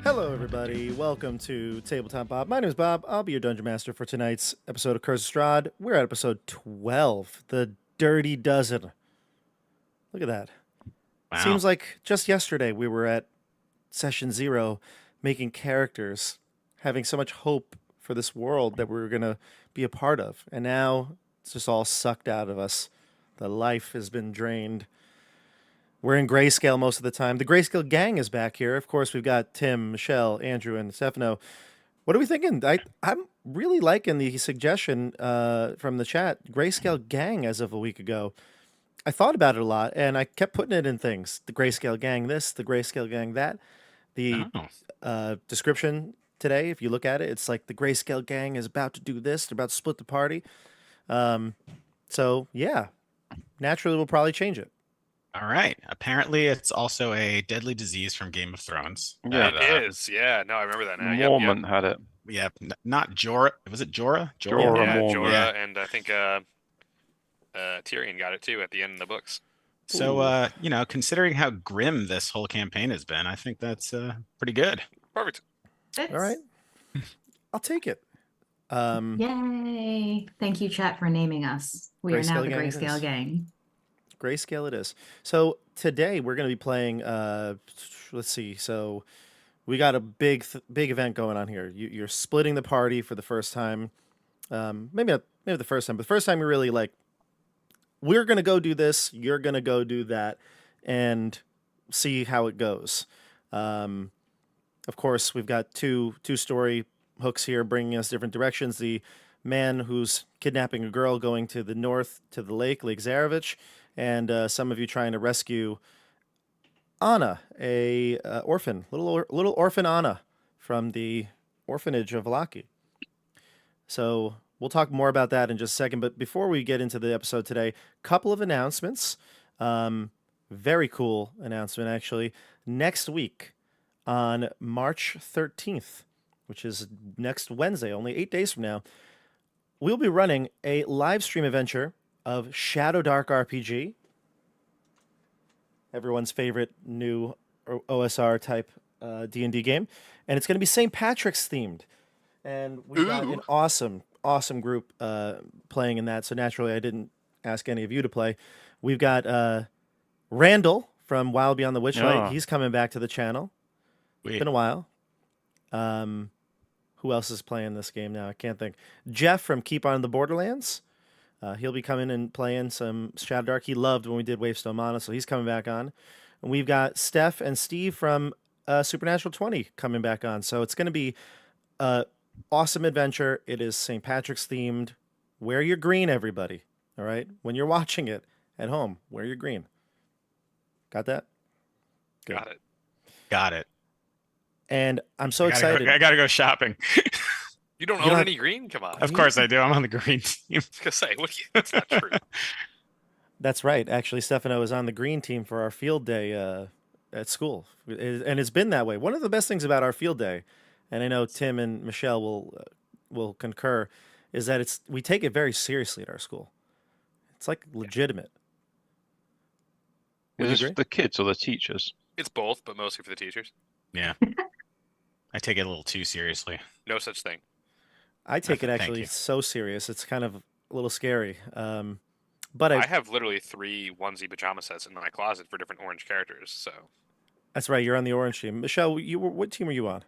Hello, everybody. Welcome to Tabletop Bob. My name is Bob. I'll be your Dungeon Master for tonight's episode of Curse of Strahd. We're at episode 12, the Dirty Dozen. Look at that. Wow. Seems like just yesterday we were at session 0 making characters, having so much hope for this world that we were going to be a part of. And now it's just all sucked out of us. The life has been drained. We're in Grayscale most of the time. The Grayscale Gang is back here. Of course, we've got Tim, Michelle, Andrew, and Stefano. What are we thinking? I'm really liking the suggestion from the chat, Grayscale Gang, as of a week ago. I thought about it a lot, and I kept putting it in things. The Grayscale Gang this, the Grayscale Gang that. The description today, if you look at it, it's like the Grayscale Gang is about to do this. They're about to split the party. So, yeah, naturally we'll probably change it. All right. Apparently, it's also a deadly disease from Game of Thrones. Yeah, it is. Yeah, no, I remember that now. Mormont had it. Yeah, not Jorah. Was it Jorah? Jorah Yeah, Mormont. Jorah, Yeah. and I think Tyrion got it too at the end of the books. So, considering how grim this whole campaign has been, I think that's pretty good. Perfect. All right. I'll take it. Yay. Thank you, chat, for naming us. We are now Grayscale the Gang it is. Grayscale Gang. Grayscale it is. So today we're going to be playing, let's see. So we got a big event going on here. You're splitting the party for the first time. Maybe the first time, but the first time you're really like, we're going to go do this. You're going to go do that and see how it goes. Of course, we've got two story hooks here bringing us different directions. The man who's kidnapping a girl going to the north to the Lake Zarevich, and some of you trying to rescue Anna, a orphan, little orphan Anna from the orphanage of Valaki. So we'll talk more about that in just a second. But before we get into the episode today, couple of announcements. Very cool announcement, actually. Next week on March 13th, which is next Wednesday, only 8 days from now, we'll be running a live stream adventure of Shadow Dark RPG, everyone's favorite new OSR type D&D game, and it's going to be St. Patrick's themed, and we've got an awesome group playing in that. So naturally, I didn't ask any of you to play. We've got Randall from Wild Beyond the Witchlight. He's coming back to the channel. It's been a while. Who else is playing this game now? I can't think. Jeff from Keep on the Borderlands. He'll be coming and playing some Shadow Dark. He loved when we did Wavestone Mana, so he's coming back on. And we've got Steph and Steve from Supernatural 20 coming back on. So it's going to be an awesome adventure. It is St. Patrick's themed. Wear your green, everybody. All right? When you're watching it at home, wear your green. Got that? Good. Got it. And I'm so excited. I gotta go shopping. You don't own any green? Come on. Of course I do. I'm on the green team. I was gonna say, that's not true. That's right. Actually, Stefano is on the green team for our field day at school. And it's been that way. One of the best things about our field day, and I know Tim and Michelle will concur, is that we take it very seriously at our school. It's like legitimate. Is this for the kids or the teachers? It's both, but mostly for the teachers. Yeah. I take it a little too seriously. No such thing. I take it actually so serious. It's kind of a little scary. But I have literally 3 onesie pajama sets in my closet for different orange characters. So that's right. You're on the orange team. Michelle, what team are you on?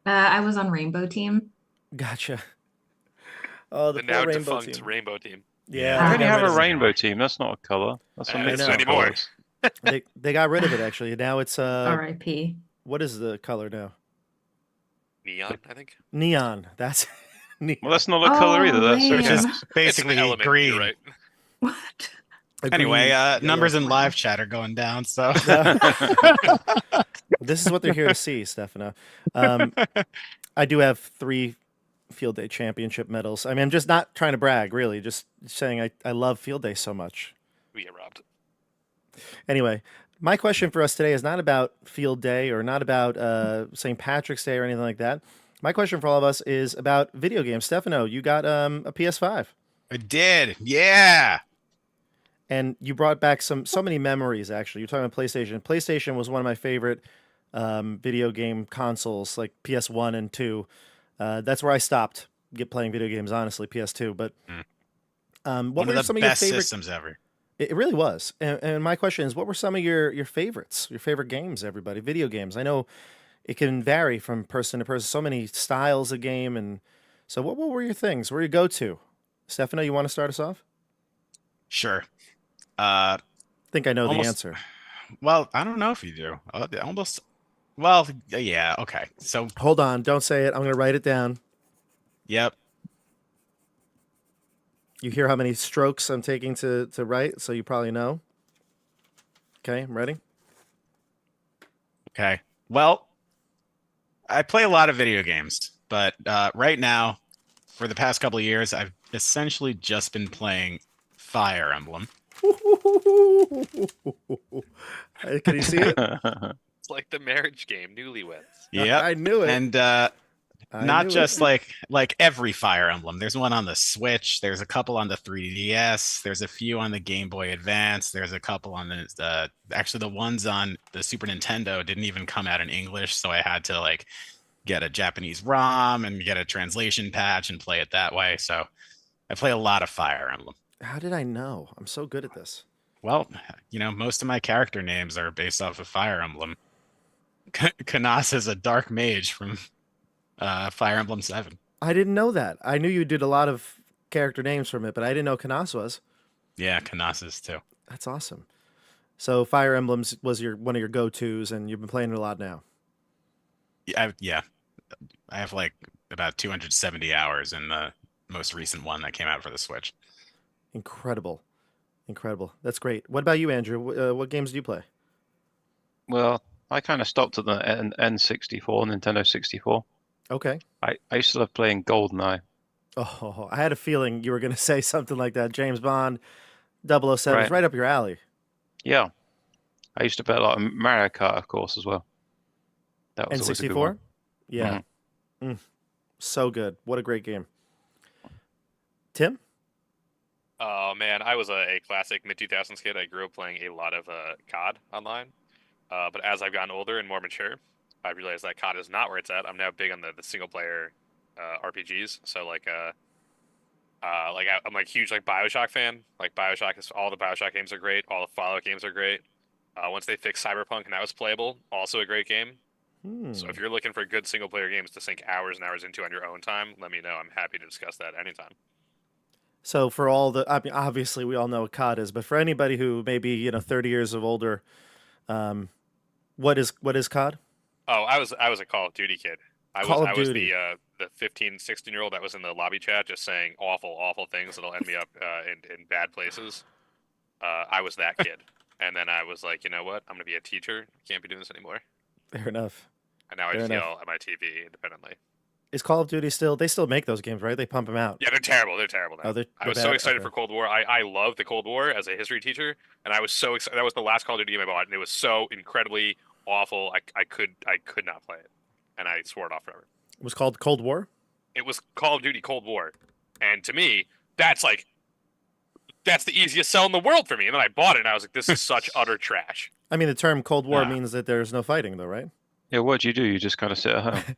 I was on Rainbow Team. Gotcha. Oh, The the now poor rainbow defunct team. rainbow team. Yeah, I they already got have rid a of it. rainbow team. That's not a color. That's a I mix know. of anymore. colors. They got rid of it actually. Now it's R.I.P. what is the color now? Neon, I think. Neon. That's neon. Well, that's not a color either. Oh, That's Which is lame. It's an basically element. green. You're right. What? A Anyway, green yellow. numbers in Wow. live chat are going down, so This is what they're here to see, Stefano. I do have 3 field day championship medals. I mean, I'm just not trying to brag, really. Just saying I love field day so much. We get robbed. Anyway, my question for us today is not about field day or not about St. Patrick's Day or anything like that. My question for all of us is about video games. Stefano, you got a PS5. I did. Yeah. And you brought back so many memories, actually. You're talking about PlayStation. PlayStation was one of my favorite video game consoles, like PS1 and 2. That's where I stopped playing video games, honestly, PS2. But what One were of some the of your best favorite... systems ever. It really was. And my question is, what were some of your favorites, your favorite games, everybody? Video games. I know it can vary from person to person, so many styles of game. And so what were your things? What were your go-to? Stefano, you want to start us off? Sure. I think I know the Almost- answer. Well, I don't know if you do. Almost. Well, yeah. Okay. So, Hold on. Don't say it. I'm going to write it down. yep. You hear how many strokes I'm taking to write, so you probably know. Okay, I'm ready. Okay. Well, I play a lot of video games, but right now, for the past couple of years, I've essentially just been playing Fire Emblem. Can you see it? It's like the marriage game, Newlyweds. Yeah. I knew it. And I not knew just it. like every Fire Emblem. There's one on the Switch. There's a couple on the 3DS. There's a few on the Game Boy Advance. There's a couple on the actually the ones on the Super Nintendo didn't even come out in English, so I had to like get a Japanese ROM and get a translation patch and play it that way. So I play a lot of Fire Emblem. How did I know? I'm so good at this. Well, most of my character names are based off of Fire Emblem. Canas is a dark mage from Fire Emblem 7. I didn't know that. I knew you did a lot of character names from it, but I didn't know Canas was. Yeah, Canas is too. That's awesome. So Fire Emblems was one of your go-tos, and you've been playing it a lot now. Yeah. I have like about 270 hours in the most recent one that came out for the Switch. Incredible. That's great. What about you, Andrew? What games do you play? Well, I kind of stopped at the N64, Nintendo 64. Okay. I used to love playing GoldenEye. Oh, I had a feeling you were going to say something like that. James Bond, 007 is Right. right up your alley. Yeah. I used to play a lot of Mario Kart, of course, as well. That was always a good N64? one. Yeah. So good. What a great game. Tim? Oh man, I was a classic mid-2000s kid. I grew up playing a lot of COD online. But as I've gotten older and more mature, I realized that COD is not where it's at. I'm now big on the single-player RPGs. So I'm like huge like BioShock fan. Like BioShock all the BioShock games are great. All the Fallout games are great. Once they fixed Cyberpunk and that was playable, also a great game. So if you're looking for good single-player games to sink hours and hours into on your own time, let me know. I'm happy to discuss that anytime. So for all the, I mean, obviously we all know what COD is, but for anybody who may be 30 years of older, what is COD? Oh, I was a Call of Duty kid. I Call of was Duty. the 15, 16-year-old that was in the lobby chat just saying awful things that'll end me up in bad places. I was that kid. And then I was like, you know what? I'm going to be a teacher. Can't be doing this anymore. Fair enough. And now I Fair just enough. yell at my TV independently. Is Call of Duty they still make those games, right? They pump them out. Yeah, they're terrible. They're terrible now. Oh, they're I was bad? so excited Okay. for Cold War. I love the Cold War as a history teacher, and I was so excited. That was the last Call of Duty game I bought, and it was so incredibly awful. I could not play it, and I swore it off forever. It was called Cold War? It was Call of Duty Cold War, and to me, that's the easiest sell in the world for me. And then I bought it, and I was like, this is such utter trash. I mean, the term Cold War Yeah. means that there's no fighting, though, right? Yeah, what do? You just kind of sit at home.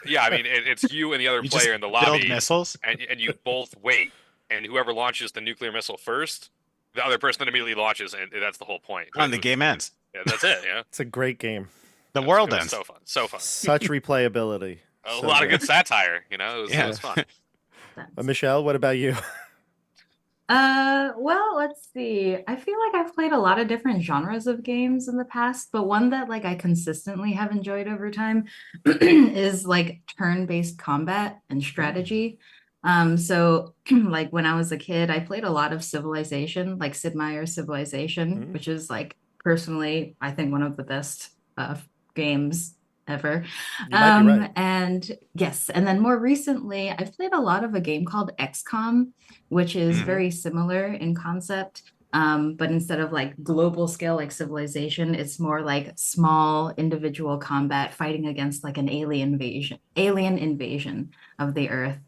Yeah, I mean, it's you and the other You player just in the build lobby, missiles. and you both wait, and whoever launches the nuclear missile first, the other person then immediately launches, and that's the whole point. And the game ends. Yeah, that's it. Yeah, It's a great game. The It world was ends. so fun, so fun. Such replayability. A So lot of good satire. It was Yeah. fun. Sense. Michelle, what about you? Well, let's see. I feel like I've played a lot of different genres of games in the past, but one that like I consistently have enjoyed over time is like turn-based combat and strategy. So like when I was a kid, I played a lot of Civilization, like Sid Meier's Civilization, which is like personally, I think one of the best games ever. You might be right. And yes, and then more recently, I've played a lot of a game called XCOM, which is very similar in concept. But instead of like global scale like Civilization, it's more like small individual combat fighting against like an alien invasion of the Earth.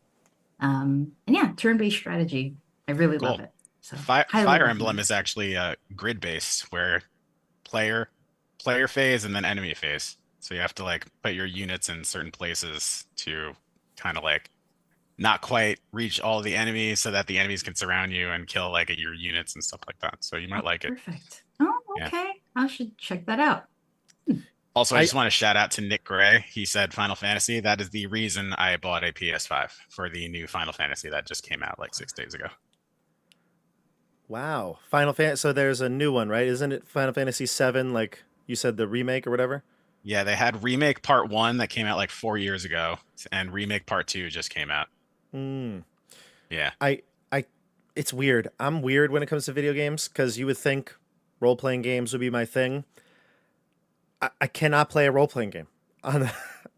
And yeah, turn-based strategy. I really Cool. love it. So Fire highly Emblem recommend. is actually grid-based, where player phase and then enemy phase. So you have to like put your units in certain places to kind of like not quite reach all the enemies so that the enemies can surround you and kill like your units and stuff like that. So you might like it. Perfect. Oh, Yeah. okay. I should check that out. Also, I just want to shout out to Nick Gray. He said Final Fantasy. That is the reason I bought a PS5 for the new Final Fantasy that just came out like 6 days ago. Wow. Final Fantasy. So there's a new one, right? Isn't it Final Fantasy 7? Like you said, the remake or whatever? Yeah, they had Remake Part 1 that came out like 4 years ago, and Remake Part 2 just came out. Yeah. It's weird. I'm weird when it comes to video games because you would think role-playing games would be my thing. I cannot play a role-playing game.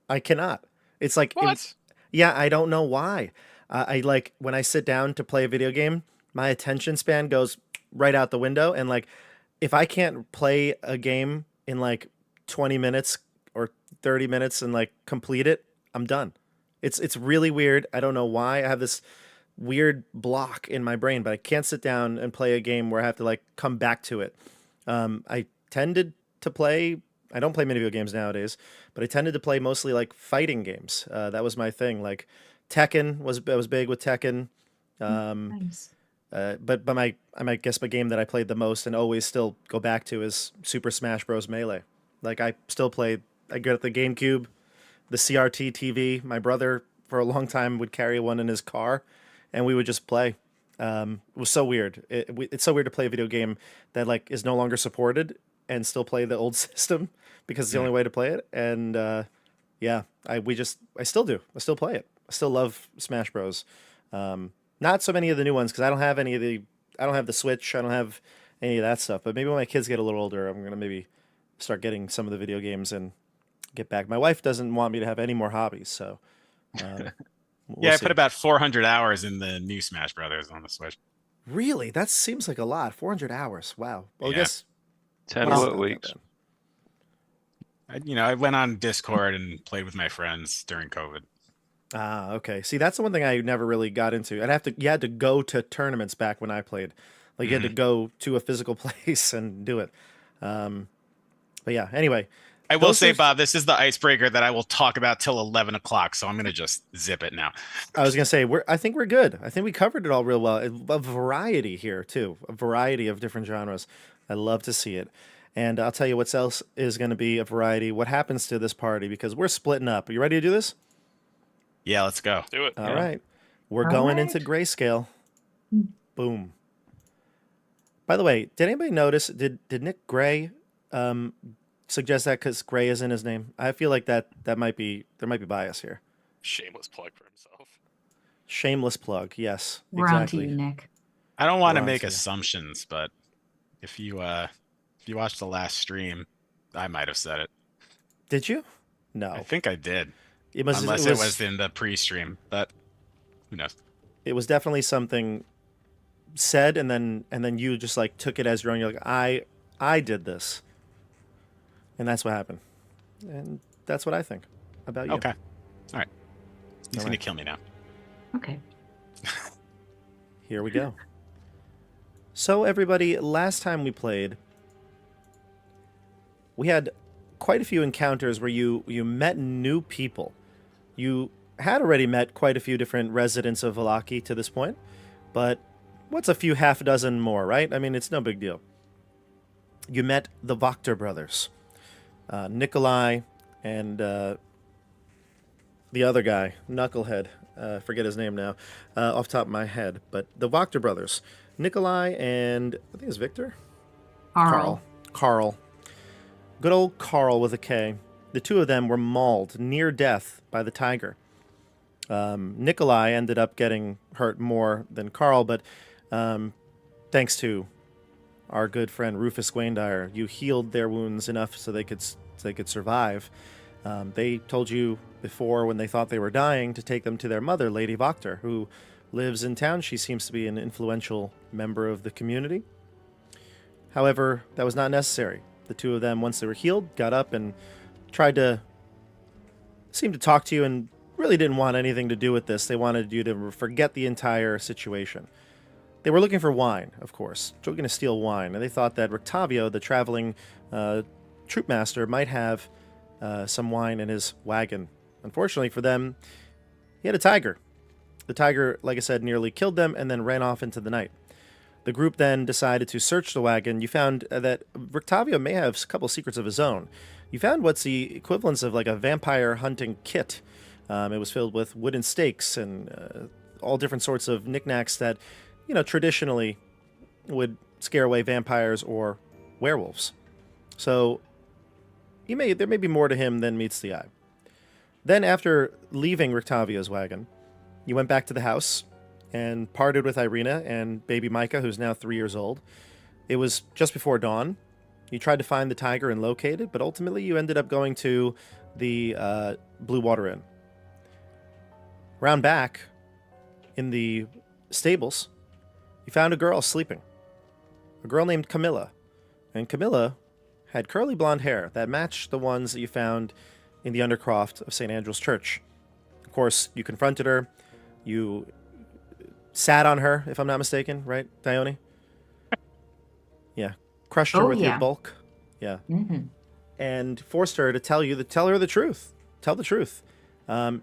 I cannot. It's like, What? yeah, I don't know why. I like when I sit down to play a video game, my attention span goes right out the window. And like, if I can't play a game in like 20 minutes or 30 minutes and like complete it, I'm done. It's really weird. I don't know why. I have this weird block in my brain, but I can't sit down and play a game where I have to like come back to it. I tended to play. I don't play many video games nowadays, but I tended to play mostly like fighting games. That was my thing. Like Tekken was big with Tekken. Nice. But I guess my game that I played the most and always still go back to is Super Smash Bros. Melee. Like I still play. I get the GameCube, the CRT TV. My brother for a long time would carry one in his car, and we would just play. It was so weird. It's so weird to play a video game that like is no longer supported and still play the old system because it's the only way to play it. And yeah, I still do. I still play it. I still love Smash Bros. Not so many of the new ones because I don't have the Switch. I don't have any of that stuff. But maybe when my kids get a little older, I'm gonna maybe start getting some of the video games and get back. My wife doesn't want me to have any more hobbies, so we'll I see. put about 400 hours in the new Smash Brothers on the Switch. Really, that seems like a lot. 400 hours. Wow. Well, Yeah. I guess 10 well, work not that weeks. bad. I went on Discord and played with my friends during COVID. Ah, okay. See, that's the one thing I never really got into. You had to go to tournaments back when I played. Like you had to go to a physical place and do it. But yeah, anyway. I will Those say, are- Bob, this is the icebreaker that I will talk about till 11 o'clock, so I'm going to just zip it now. I was gonna say I think we're good. I think we covered it all real well. A variety here too, a variety of different genres. I love to see it, and I'll tell you what else is going to be a variety. What happens to this party because we're splitting up. Are you ready to do this? Yeah, let's go. Do it. All right, we're All going right. into Grayscale. Boom. By the way, did anybody notice? Did Nick Gray suggest that because Gray is in his name? I feel like that might be there might be bias here. Shameless plug for himself. Shameless plug. Yes, We're on to exactly. you, Nick. I don't want to We're on make to you. assumptions, but if you watched the last stream, I might have said it. Did you? No. I think I did. It was Unless it was in the pre-stream, but who knows? It was definitely something said, and then you just like took it as your own. You're like, I did this, and that's what happened, and that's what I think about you. Okay. All right. He's All going right. to kill me now. Okay. Here we go. So everybody, last time we played, we had quite a few encounters where you met new people. You had already met quite a few different residents of Vallaki to this point, but what's a few half dozen more, right? I mean, it's no big deal. You met the Wachter brothers, Nikolai and the other guy, Knucklehead. Forget his name now, off the top of my head. But the Wachter brothers, Nikolai and I think it's Victor? Carl. Carl. Good old Carl with a K. The two of them were mauled near death by the tiger. Nikolai ended up getting hurt more than Carl, but thanks to our good friend Rufus Gwaindire, you healed their wounds enough so they could survive. They told you before, when they thought they were dying, to take them to their mother, Lady Wachter, who lives in town. She seems to be an influential member of the community. However, that was not necessary. The two of them, once they were healed, got up and seemed to talk to you and really didn't want anything to do with this. They wanted you to forget the entire situation. They were looking for wine, of course. They were going to steal wine, and they thought that Rictavio, the traveling troopmaster, might have some wine in his wagon. Unfortunately for them, he had a tiger. The tiger, like I said, nearly killed them and then ran off into the night. The group then decided to search the wagon. You found that Rictavio may have a couple secrets of his own. You found what's the equivalence of like a vampire hunting kit. It was filled with wooden stakes and all different sorts of knickknacks that, traditionally would scare away vampires or werewolves. So there may be more to him than meets the eye. Then after leaving Rictavio's wagon, you went back to the house and parted with Irina and baby Micah, who's now 3 years old. It was just before dawn. You tried to find the tiger and locate it, but ultimately you ended up going to the Blue Water Inn. Round back in the stables, you found a girl sleeping. A girl named Camilla. And Camilla had curly blonde hair that matched the ones that you found in the undercroft of St. Andrew's Church. Of course, you confronted her. You sat on her, if I'm not mistaken, right, Dione? Yeah. Crushed her with your bulk. Yeah. Mm-hmm. And forced her to tell her the truth. Tell the truth.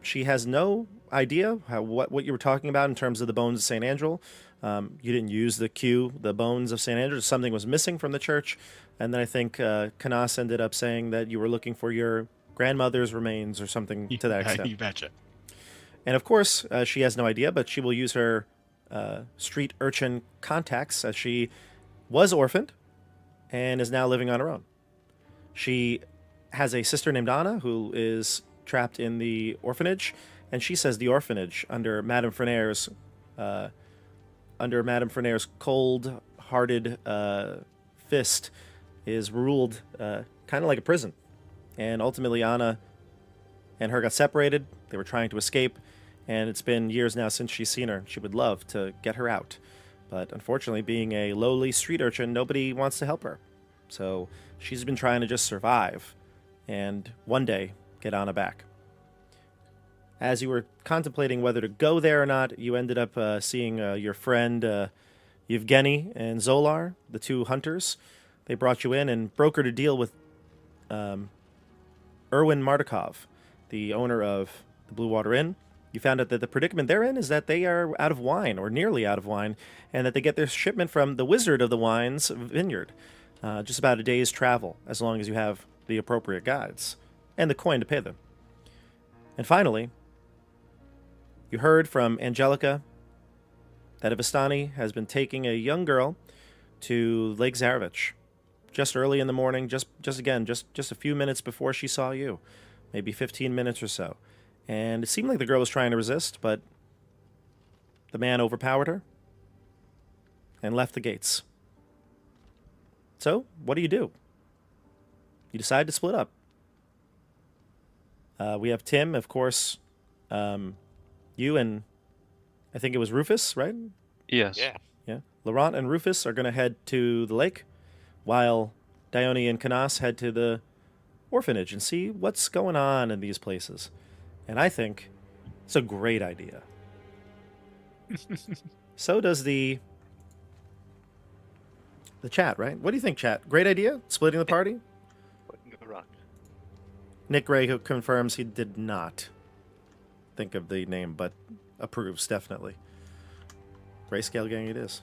She has no idea what you were talking about in terms of the bones of St. Andrew. You didn't use the bones of St. Andrew. Something was missing from the church. And then I think Canas ended up saying that you were looking for your grandmother's remains or something to that extent. You betcha. And of course, she has no idea, but she will use her street urchin contacts, as she was orphaned and is now living on her own. She has a sister named Anna who is trapped in the orphanage, and she says the orphanage under Madame Frenaire's cold-hearted fist is ruled kind of like a prison. And ultimately, Anna and her got separated. They were trying to escape, and it's been years now since she's seen her. She would love to get her out, but unfortunately, being a lowly street urchin, nobody wants to help her. So she's been trying to just survive and one day get Anna back. As you were contemplating whether to go there or not, you ended up seeing your friend Yevgeny and Zolar, the two hunters. They brought you in and brokered a deal with Erwin Mardukov, the owner of the Blue Water Inn. You found out that the predicament they're in is that they are out of wine, or nearly out of wine, and that they get their shipment from the Wizard of the Wine's vineyard. Just about a day's travel, as long as you have the appropriate guides and the coin to pay them. And finally, you heard from Angelica that Avistani has been taking a young girl to Lake Zarovich just early in the morning, just a few minutes before she saw you, maybe 15 minutes or so. And it seemed like the girl was trying to resist, but the man overpowered her and left the gates. So, what do? You decide to split up. We have Tim, of course, you and I think it was Rufus, right? Yes. Yeah. Laurent and Rufus are going to head to the lake, while Dione and Canas head to the orphanage and see what's going on in these places. And I think it's a great idea. So does the chat, right? What do you think, chat? Great idea? Splitting the party? Nick Gray confirms he did not think of the name, but approves, definitely. Grayscale Gang it is.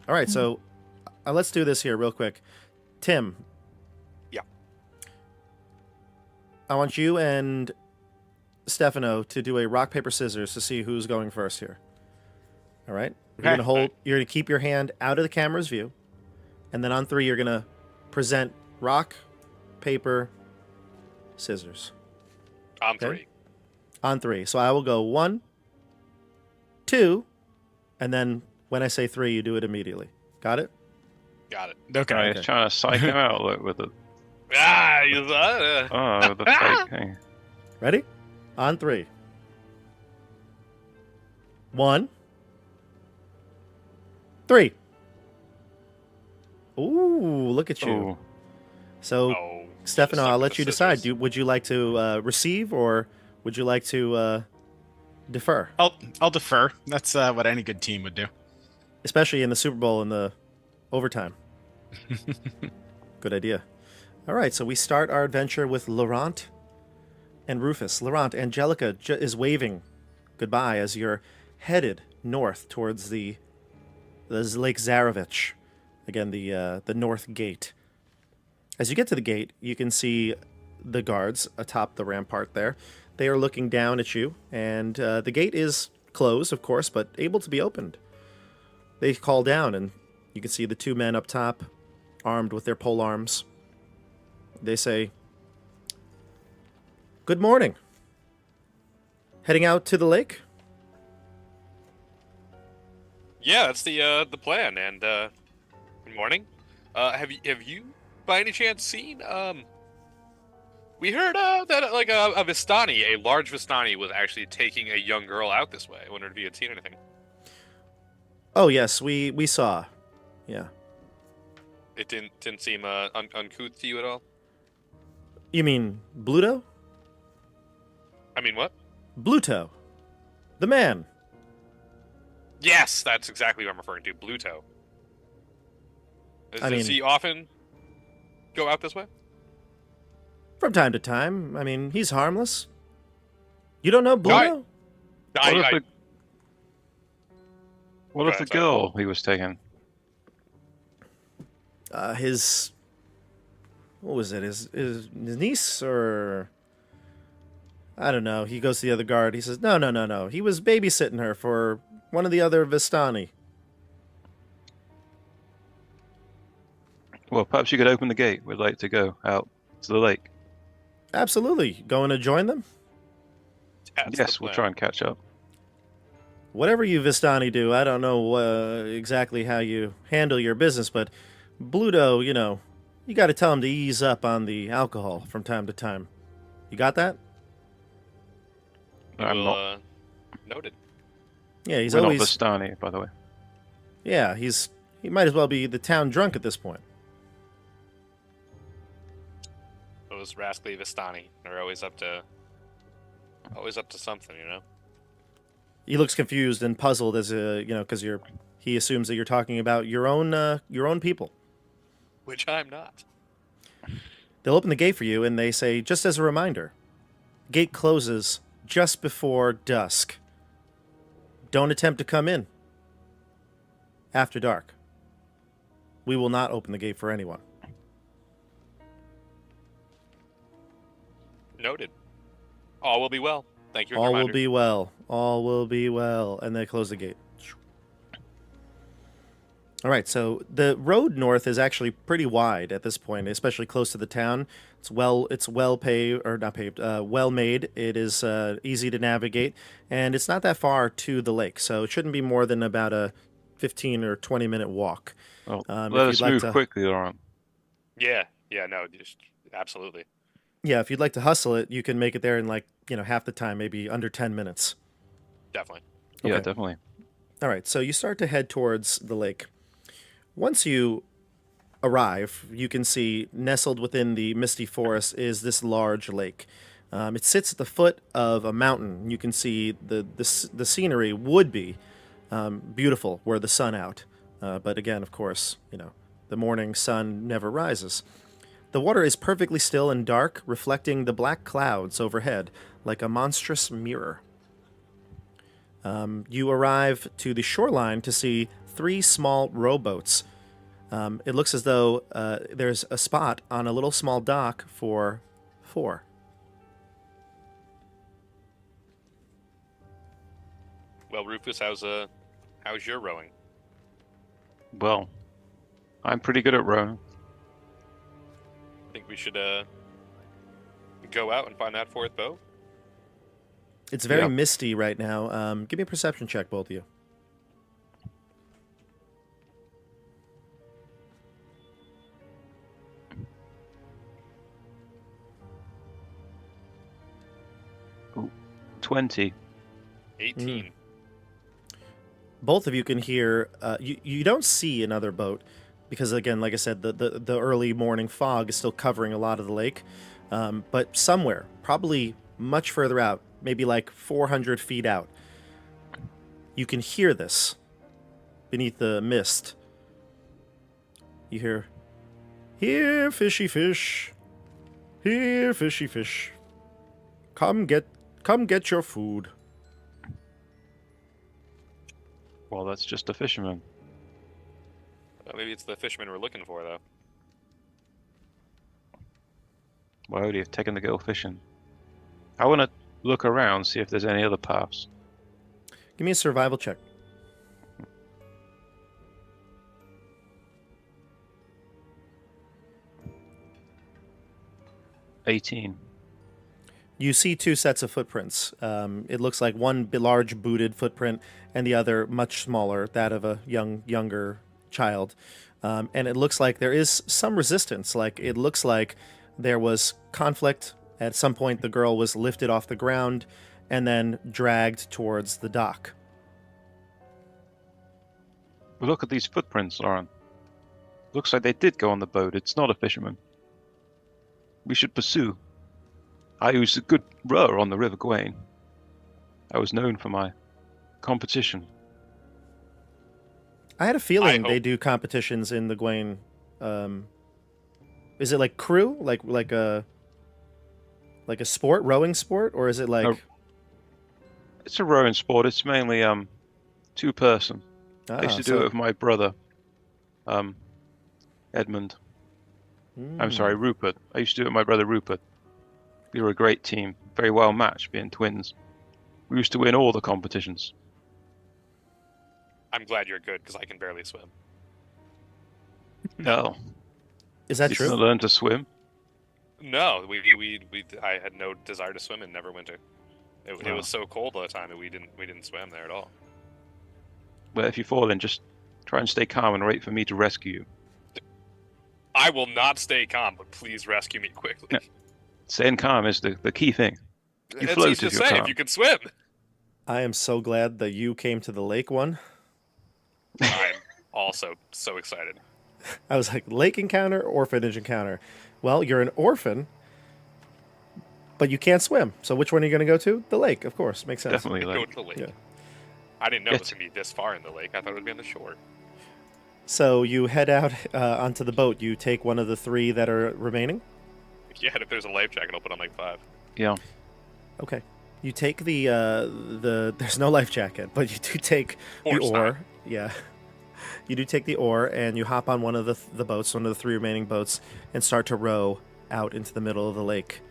All right, so let's do this here real quick. Tim. Yeah. I want you and Stefano to do a rock paper scissors to see who's going first here. All right. You're Okay. gonna hold. You're gonna keep your hand out of the camera's view, and then on 3, you're gonna present rock, paper, scissors. On Okay. 3. On 3. So I will go 1, 2, and then when I say 3, you do it immediately. Got it? Got it. Okay. I was trying to psych him out look, with the with the fake thing. Ready? On 3. 1, 3. Ooh, look at you. Ooh. So, Oh, Stefano, stuck I'll with let the you decide. scissors. Would you like to receive or would you like to defer? I'll defer. That's what any good team would do. Especially in the Super Bowl in the overtime. Good idea. All right, so we start our adventure with Laurent and Rufus. Laurent, Angelica is waving goodbye as you're headed north towards the Lake Zarovich. Again, the north gate. As you get to the gate, you can see the guards atop the rampart there. They are looking down at you, and the gate is closed, of course, but able to be opened. They call down, and you can see the 2 men up top, armed with their pole arms. They say, "Good morning. Heading out to the lake?" Yeah, that's the plan. And good morning. Have you by any chance seen we heard that like a Vistani, a large Vistani, was actually taking a young girl out this way. I wondered if you had seen anything. Oh, yes, we saw. Yeah. It didn't seem uncouth to you at all. You mean Bluto? I mean, what? Bluto. The man. Yes, that's exactly what I'm referring to. Bluto. Does he often go out this way? From time to time. I mean, he's harmless. You don't know Bluto? What of the girl he was taking? His... What was it? His niece or... I don't know. He goes to the other guard. He says, no. He was babysitting her for one of the other Vistani. Well, perhaps you could open the gate. We'd like to go out to the lake. Absolutely. Going to join them? Yes, we'll try and catch up. Whatever you Vistani do, I don't know exactly how you handle your business, but Bluto, you got to tell him to ease up on the alcohol from time to time. You got that? I'm not. Noted. Yeah, he's We're always... not Vistani, by the way. Yeah, he might as well be the town drunk at this point. Those rascally Vistani are always up to something, He looks confused and puzzled as because he assumes that you're talking about your own people. Which I'm not. They'll open the gate for you and they say, just as a reminder, gate closes just before dusk. Don't attempt to come in after dark. We will not open the gate for anyone. Noted. All will be well. Thank you. All will be well. All will be well. And they close the gate. All right, so the road north is actually pretty wide at this point, especially close to the town. It's well paved, or not paved, well made. It is easy to navigate, and it's not that far to the lake, so it shouldn't be more than about a 15 or 20-minute walk. Well, let us move quickly, Laurent. Yeah, no, just absolutely. Yeah, if you'd like to hustle it, you can make it there in half the time, maybe under 10 minutes. Definitely. Okay. Yeah, definitely. All right, so you start to head towards the lake. Once you arrive, you can see nestled within the misty forest is this large lake. It sits at the foot of a mountain. You can see the scenery would be beautiful were the sun out. But again, of course, the morning sun never rises. The water is perfectly still and dark, reflecting the black clouds overhead like a monstrous mirror. You arrive to the shoreline to see 3 small rowboats. It looks as though there's a spot on a little small dock for 4. Well, Rufus, how's your rowing? Well, I'm pretty good at rowing. I think we should go out and find that fourth boat. It's very Yeah. misty right now. Give me a perception check, both of you. Ooh, 20. 18. Both of you can hear. You don't see another boat because, again, like I said, the early morning fog is still covering a lot of the lake. But somewhere, probably much further out, maybe like 400 feet out, you can hear this beneath the mist. You hear, "Here, fishy fish. Here, fishy fish. Come get your food." Well, that's just a fisherman. Maybe it's the fisherman we're looking for, though. Why would he have taken the girl fishing? I want to look around, see if there's any other paths. Give me a survival check. $18. You see two sets of footprints. It looks like one large booted footprint and the other much smaller, that of a younger child. And it looks like there is some resistance. Like it looks like there was conflict. At some point, the girl was lifted off the ground and then dragged towards the dock. Well, look at these footprints, Lauren. Looks like they did go on the boat. It's not a fisherman. We should pursue. I was a good rower on the River Gwaine. I was known for my competition. I had a feeling I they hope- do competitions in the Gwaine. Is it like crew, like a sport, rowing sport, or is it like? No. It's a rowing sport. It's mainly two-person. I used to do it with my brother, Edmund. I'm sorry, Rupert. I used to do it with my brother Rupert. We were a great team, very well matched, being twins. We used to win all the competitions. I'm glad you're good, because I can barely swim. No, Is that you true? couldn't learn to swim. No, I had no desire to swim in Neverwinter. It Oh. was so cold all the time that we didn't swim there at all. Well, if you fall in, just try and stay calm and wait for me to rescue you. I will not stay calm, but please rescue me quickly. Yeah. Staying calm is the key thing. You It's float easy if to you're say calm. if you can swim. I am so glad that you came to the lake one. I'm also so excited. I was like, lake encounter, orphanage encounter. Well, you're an orphan, but you can't swim. So which one are you going to go to? The lake, of course. Makes sense. Definitely, Go like, to the lake. Yeah. I didn't know it was Get- going to be this far in the lake. I thought it would be on the shore. So you head out onto the boat. You take one of the three that are remaining. Yeah, and if there's a life jacket, I'll put on like 5. yeah. Okay. You take the there's no life jacket, but you do take Course the not. oar. Yeah. You do take the oar and you hop on one of the boats, one of the 3 remaining boats, and start to row out into the middle of the lake.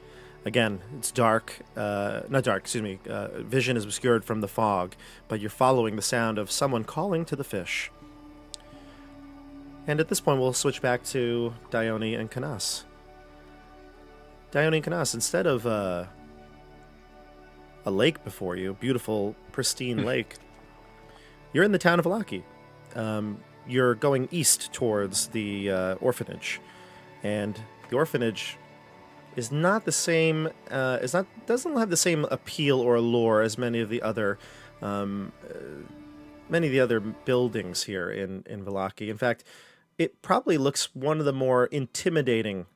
Again, it's dark. Not dark, excuse me. Vision is obscured from the fog, but you're following the sound of someone calling to the fish. And at this point, we'll switch back to Dione and Canas. Dione and Canas, instead of a lake before you, beautiful, pristine lake, you're in the town of Valaki. You're going east towards the orphanage, and the orphanage is not the same. Doesn't have the same appeal or allure as many of the other buildings here in Valaki. In fact, it probably looks like one of the more intimidating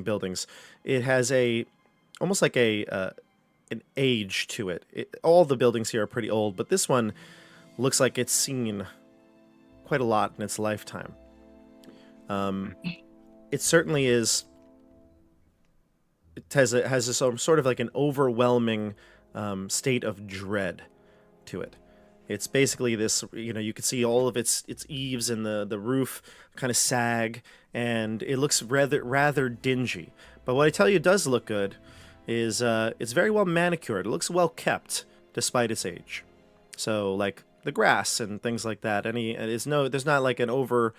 buildings. It has almost like an age to it. All the buildings here are pretty old, but this one looks like it's seen quite a lot in its lifetime. It certainly is. It has a sort of like an overwhelming state of dread to it. It's basically this, you can see all of its eaves and the roof kind of sag, and it looks rather dingy. But what I tell you does look good is it's very well manicured. It looks well kept despite its age. So like the grass and things like that. There's not like an over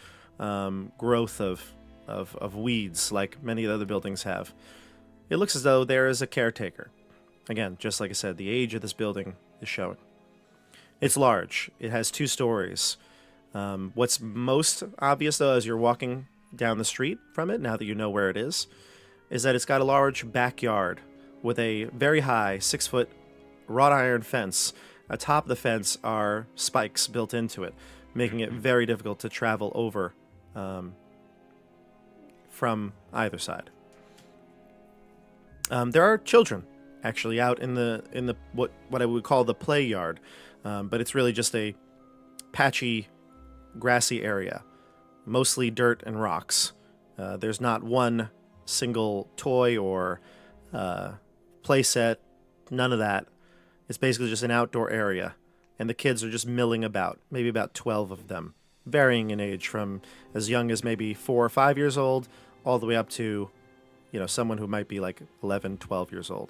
growth of weeds like many of the other buildings have. It looks as though there is a caretaker. Again, just like I said, the age of this building is showing. It's large. It has 2 stories. What's most obvious, though, as you're walking down the street from it, now that you know where it is that it's got a large backyard with a very high 6-foot wrought iron fence. Atop the fence are spikes built into it, making it very difficult to travel over from either side. There are children actually out in the what I would call the play yard, but it's really just a patchy, grassy area, mostly dirt and rocks. There's not one single toy or play set, none of that. It's basically just an outdoor area, and the kids are just milling about, maybe about 12 of them, varying in age from as young as maybe 4 or 5 years old, all the way up to, someone who might be like 11, 12 years old.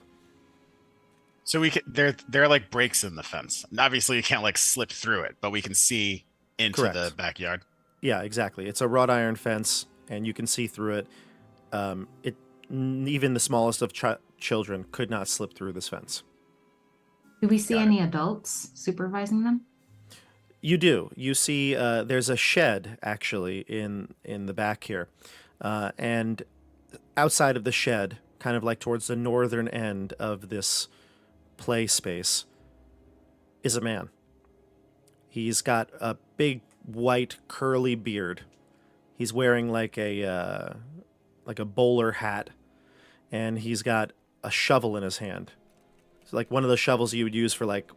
So there are like breaks in the fence. And obviously, you can't like slip through it, but we can see into Correct. the backyard. Yeah, exactly. It's a wrought iron fence, and you can see through it. Even the smallest of children could not slip through this fence. Do we see Got it. any adults supervising them? You do. You see there's a shed, actually, in the back here. And outside of the shed, kind of like towards the northern end of this play space, is a man. He's got a big, white, curly beard. He's wearing like a bowler hat, and he's got a shovel in his hand. It's like one of the shovels you would use for like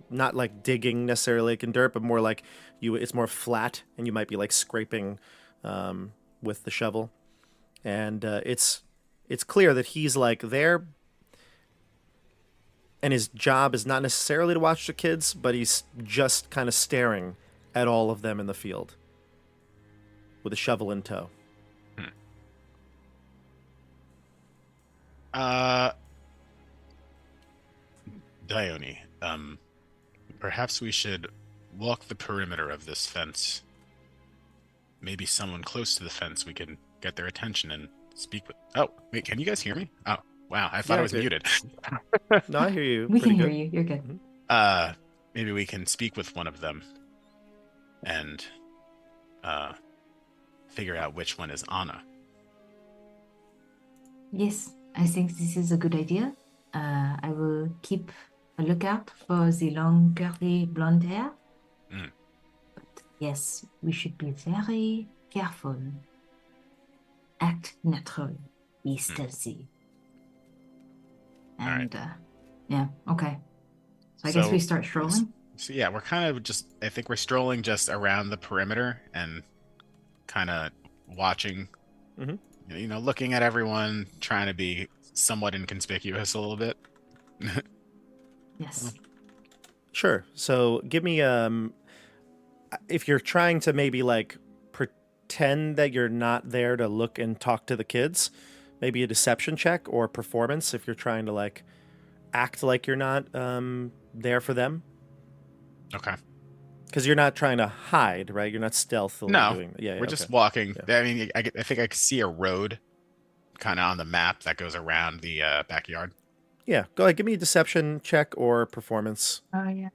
not like digging necessarily like in dirt, but more like it's more flat, and you might be like scraping with the shovel. And it's clear that he's like there, and his job is not necessarily to watch the kids, but he's just kind of staring at all of them in the field with a shovel in tow. Dione, perhaps we should walk the perimeter of this fence. Maybe someone close to the fence, we can get their attention and speak with. Oh, wait, can you guys hear me? Oh, wow, I thought Yeah, I was I did. muted. No, I hear you. We can pretty hear good. you. You're good. Maybe we can speak with one of them and figure out which one is Anna. Yes, I think this is a good idea. I will keep a lookout for the long curly blonde hair. Mm. But yes, we should be very careful. Act natural. Be stealthy. And yeah, okay. So I guess we start strolling. So yeah, we're kind of I think we're strolling just around the perimeter and kind of watching, looking at everyone, trying to be somewhat inconspicuous a little bit. Yes. Sure. So give me if you're trying to maybe like pretend that you're not there to look and talk to the kids, maybe a deception check or performance if you're trying to like act like you're not there for them. Okay. Because you're not trying to hide, right? You're not stealthily doing that. Yeah, we're just walking. Yeah. I mean, I think I could see a road kind of on the map that goes around the backyard. Yeah, go ahead. Give me a deception check or performance. Oh, yeah.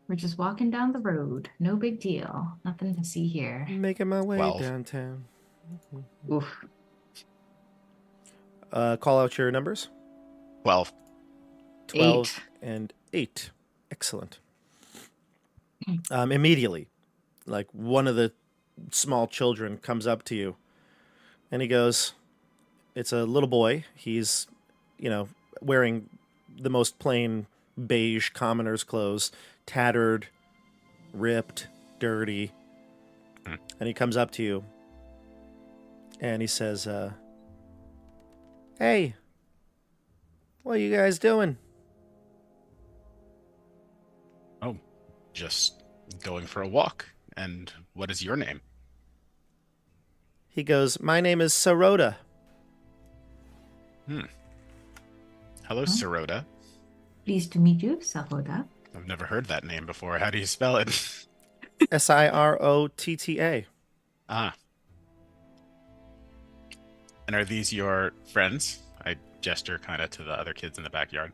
We're just walking down the road. No big deal. Nothing to see here. Making my way 12. downtown. Oof. Call out your numbers. 12. 12 and 8. Excellent. Immediately, like one of the small children comes up to you and he goes, it's a little boy. He's, wearing the most plain beige commoner's clothes, tattered, ripped, dirty. And he comes up to you and he says, hey, what are you guys doing? Oh, just going for a walk. And what is your name? He goes, my name is Sarota. Hello, Sarota. Pleased to meet you, Sahoda. I've never heard that name before. How do you spell it? Sirotta. Ah. And are these your friends? I gesture kind of to the other kids in the backyard.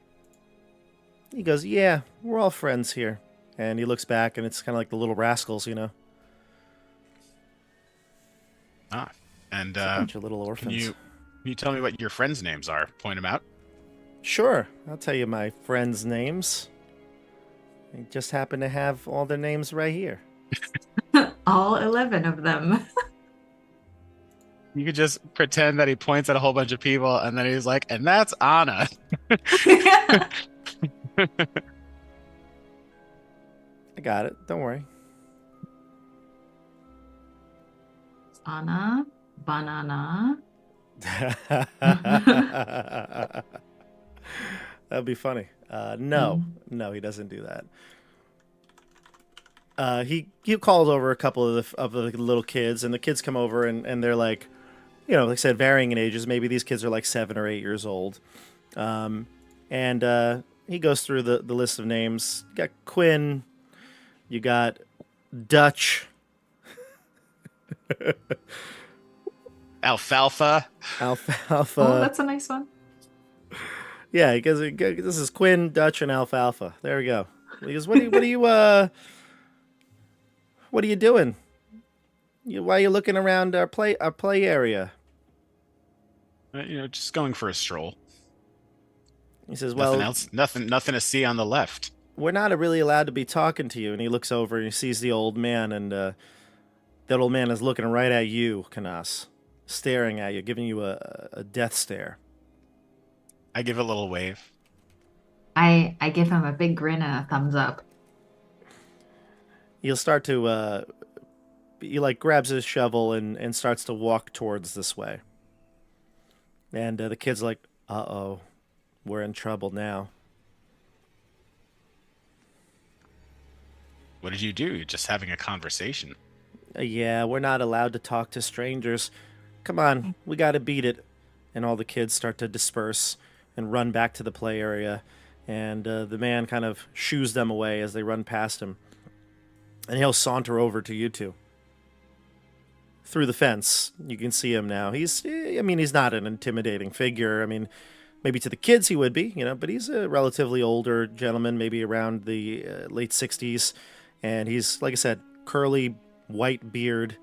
He goes, yeah, we're all friends here. And he looks back, and it's kind of like the little rascals, you know? Ah. And It's a bunch of little orphans. can you tell me what your friends' names are? Point them out. Sure, I'll tell you my friends' names. I just happen to have all their names right here. All 11 of them. You could just pretend that he points at a whole bunch of people, and then he's like, and that's Anna. I got it. Don't worry. Anna, banana. That'd be funny. No, he doesn't do that. He calls over a couple of the little kids, and the kids come over, and they're like, you know, like I said, varying in ages. Maybe these kids are like 7 or 8 years old. And he goes through the list of names. You got Quinn. You got Dutch. Alfalfa. Alfalfa. Oh, that's a nice one. Yeah, because this is Quinn, Dutch, and Alfalfa. There we go. Because what are you doing? Why are you looking around our play area? Just going for a stroll. He says, Nothing "Well, else. Nothing to see on the left." we're not really allowed to be talking to you." And he looks over and he sees the old man, and that old man is looking right at you, Canas, staring at you, giving you a death stare. I give a little wave. I give him a big grin and a thumbs up. He'll start to he like grabs his shovel and starts to walk towards this way. And the kid's like, "Uh-oh, we're in trouble now." What did you do? You're just having a conversation. Yeah, we're not allowed to talk to strangers. Come on, we gotta beat it. And all the kids start to disperse and run back to the play area. And the man kind of shoos them away as they run past him. And he'll saunter over to you two. Through the fence, you can see him now. He's not an intimidating figure. I mean, maybe to the kids he would be, but he's a relatively older gentleman, maybe around the late 60s. And he's, like I said, curly, white beard,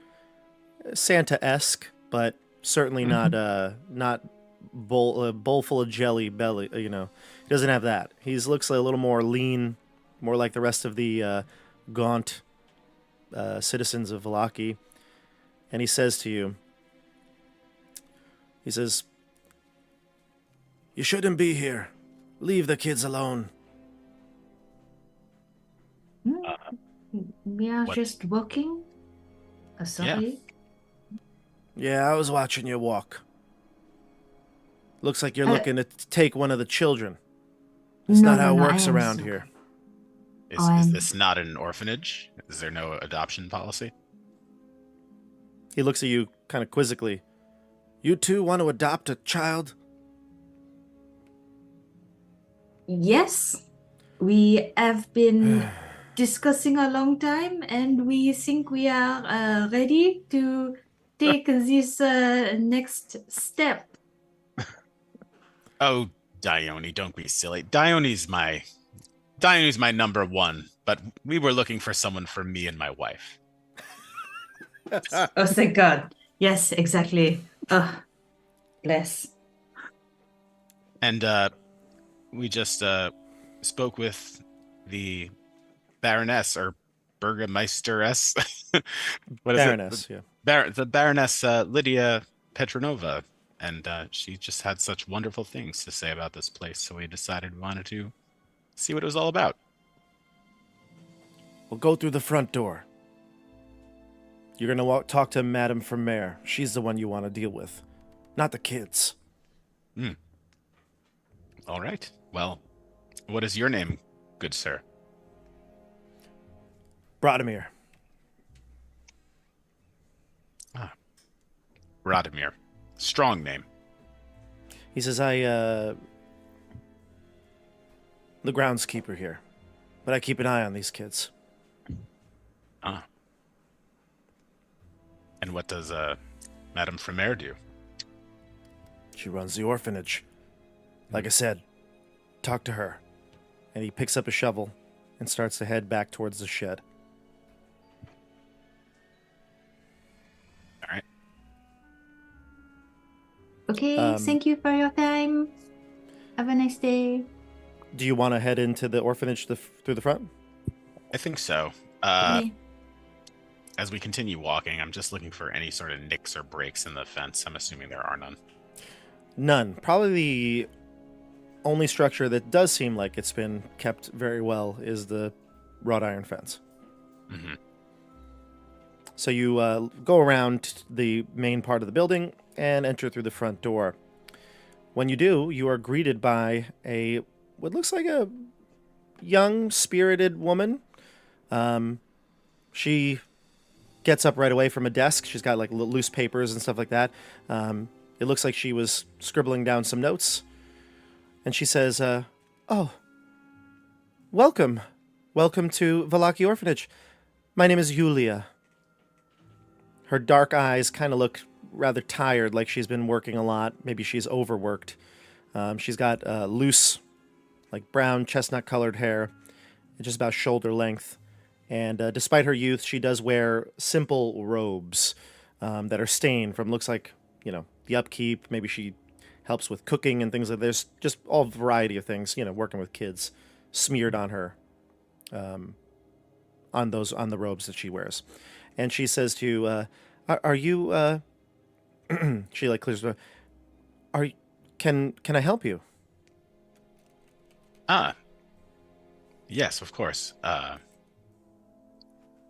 Santa-esque, but certainly not bowl full of jelly belly. He doesn't have that. He looks a little more lean, more like the rest of the gaunt citizens of Vallaki. And he says to you, he says, "You shouldn't be here. Leave the kids alone." We are What? just walking. Sorry. Yeah, I was watching you walk. Looks like you're looking to take one of the children. That's not how it works around here. Is this not an orphanage? Is there no adoption policy? He looks at you kind of quizzically. "You two want to adopt a child?" Yes, we have been discussing a long time, and we think we are ready to take this next step. Oh, Dione, don't be silly. Dione's my number one, but we were looking for someone for me and my wife. Oh, thank God. Yes, exactly. Bless. And we just spoke with the Baroness or Burgermeisteress. What is Baroness, it? yeah. The Baroness Lydia Petronova. And she just had such wonderful things to say about this place, so we decided we wanted to see what it was all about. We'll go through the front door. You're going to talk to Madame Vermeer. She's the one you want to deal with, not the kids. All right. Well, what is your name, good sir? Radomir. Radomir. Strong name. He says, the groundskeeper here. but I keep an eye on these kids. Ah. And what does Madame Fromere do? She runs the orphanage. Like I said, talk to her. And he picks up a shovel and starts to head back towards the shed. All right. Okay, thank you for your time. Have a nice day. Do you want to head into the orphanage through the front? I think so. Okay. As we continue walking, I'm just looking for any sort of nicks or breaks in the fence. I'm assuming there are none. None. Probably the only structure that does seem like it's been kept very well is the wrought iron fence. Mm-hmm. So you go around the main part of the building and enter through the front door. When you do, you are greeted by what looks like a young, spirited woman. She gets up right away from a desk. She's got like loose papers and stuff like that. It looks like she was scribbling down some notes. And she says, "Oh, welcome. Welcome to Valaki Orphanage. My name is Yulia." Her dark eyes kind of look rather tired, like she's been working a lot. Maybe she's overworked. She's got loose, like brown chestnut-colored hair, just about shoulder length. And despite her youth, she does wear simple robes that are stained from, looks like, the upkeep. Maybe she helps with cooking and things like that. There's just all variety of things, working with kids smeared on her, on the robes that she wears. And she says to you, are you, she like clears the door. Can I help you? Yes, of course.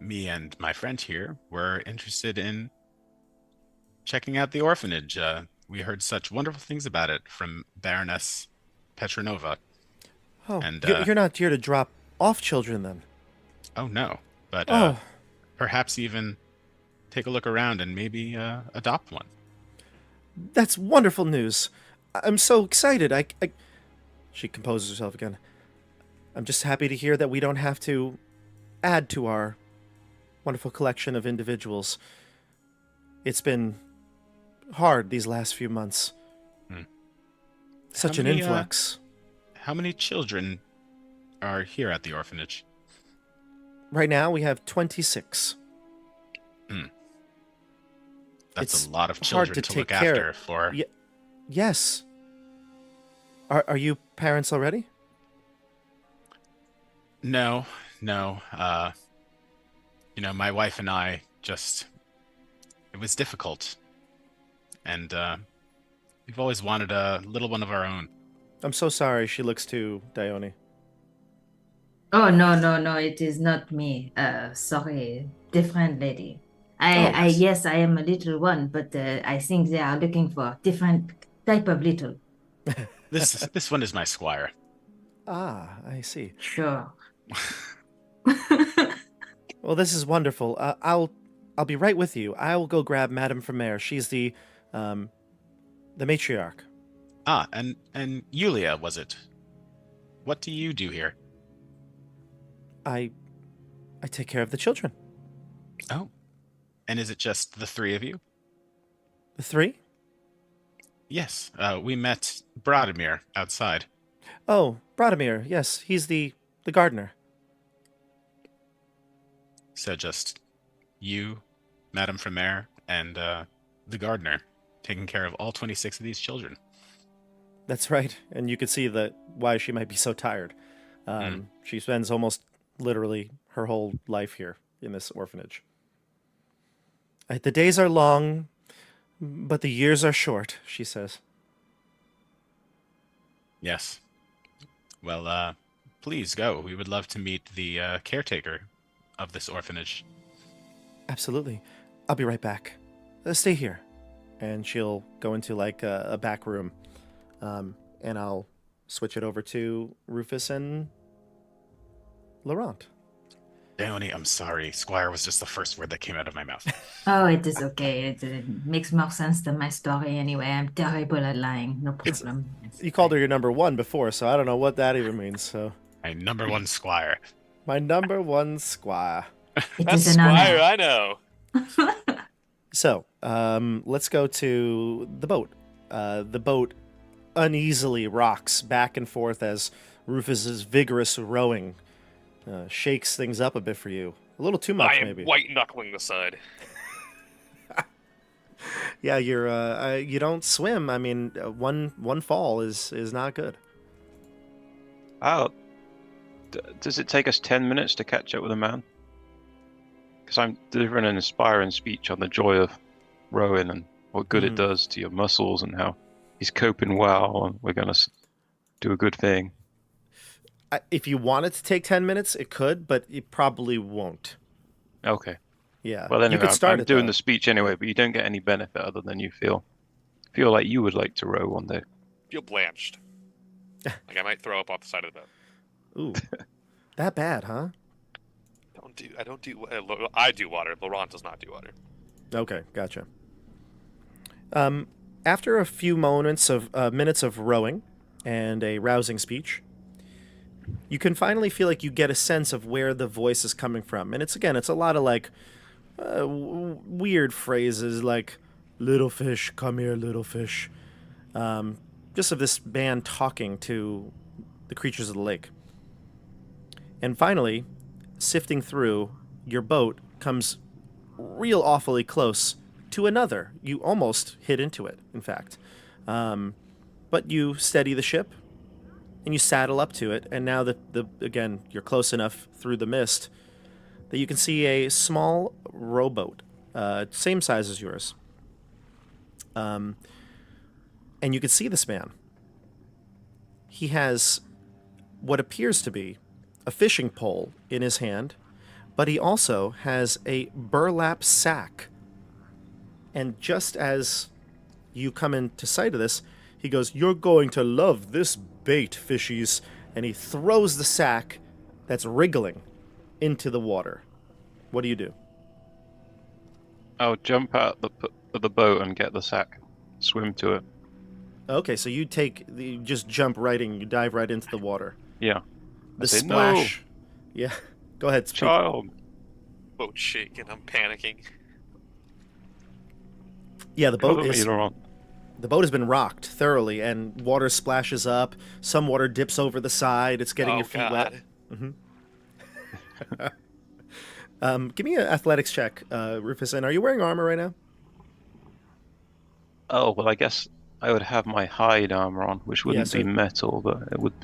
Me and my friend here were interested in checking out the orphanage. We heard such wonderful things about it from Baroness Petronova. Oh, and you're not here to drop off children then? Oh, no. But Oh, perhaps even take a look around and maybe adopt one. that's wonderful news. I'm so excited. She composes herself again. I'm just happy to hear that we don't have to add to our wonderful collection of individuals. It's been hard these last few months. Such an influx. How many children are here at the orphanage? Right now we have 26. That's It's a lot of hard children to to take look care- after for... Yes. Are you parents already? No. My wife and I it was difficult. And we've always wanted a little one of our own. I'm so sorry. She looks to Dione. Oh, no, it is not me. Sorry, different lady. Yes, I am a little one, but I think they are looking for different type of little. This one is my squire. Ah, I see. Sure. Well, this is wonderful. I'll be right with you. I will go grab Madame Fromere. She's the matriarch. Ah, and Yulia, was it? What do you do here? I take care of the children. Oh. And is it just the three of you? The three? Yes. We met Brodimir outside. Oh, Brodimir. Yes, he's the gardener. So just you, Madame Fromere, and the gardener, taking care of all 26 of these children. That's right. And you could see why she might be so tired. She spends almost literally her whole life here in this orphanage. The days are long, but the years are short, she says. Yes. Well, please go. We would love to meet the caretaker of this orphanage. Absolutely. I'll be right back. Stay here. And she'll go into like a back room. And I'll switch it over to Rufus and Laurent. Dione, I'm sorry. Squire was just the first word that came out of my mouth. Oh, it is okay. It makes more sense than my story anyway. I'm terrible at lying. No problem. You called her your number one before, so I don't know what that even means. So My number one squire. My number one squire. It That's is an Squire, honor. I know. So, let's go to the boat. The boat uneasily rocks back and forth as Rufus's vigorous rowing shakes things up a bit for you. A little too much, I am maybe. white knuckling the side. Yeah, you don't swim. I mean, one fall is not good. Oh, does it take us 10 minutes to catch up with a man? Because I'm delivering an inspiring speech on the joy of rowing and what good it does to your muscles and how he's coping well, and we're going to do a good thing. If you want it to take 10 minutes, it could, but it probably won't. Okay. Yeah. Well, anyway, you could start I'm it, doing though. the speech anyway, but you don't get any benefit other than you feel like you would like to row one day. Feel blanched. Like I might throw up off the side of the boat. Ooh, that bad, huh? I do water. Laurent does not do water. Okay, gotcha. After a few minutes of rowing and a rousing speech, you can finally feel like you get a sense of where the voice is coming from. And it's a lot of like weird phrases like "little fish, come here, little fish," just of this man talking to the creatures of the lake. And finally, sifting through, your boat comes real awfully close to another. You almost hit into it, in fact. But you steady the ship, and you saddle up to it, and now again, you're close enough through the mist that you can see a small rowboat, same size as yours. And you can see this man. He has what appears to be a fishing pole in his hand, but he also has a burlap sack. And just as you come into sight of this, he goes, "You're going to love this bait, fishies." And he throws the sack that's wriggling into the water. What do you do? I'll jump out of the boat and get the sack, swim to it. Okay, so you just jump right in, you dive right into the water. Yeah. The say, splash. Yeah, go ahead. Speak. Child. Boat shaking. I'm panicking. Yeah, the boat has been rocked thoroughly, and water splashes up. Some water dips over the side. It's getting your feet wet. Give me an athletics check, Rufus. And are you wearing armor right now? Oh, well, I guess I would have my hide armor on, which wouldn't be metal, but it would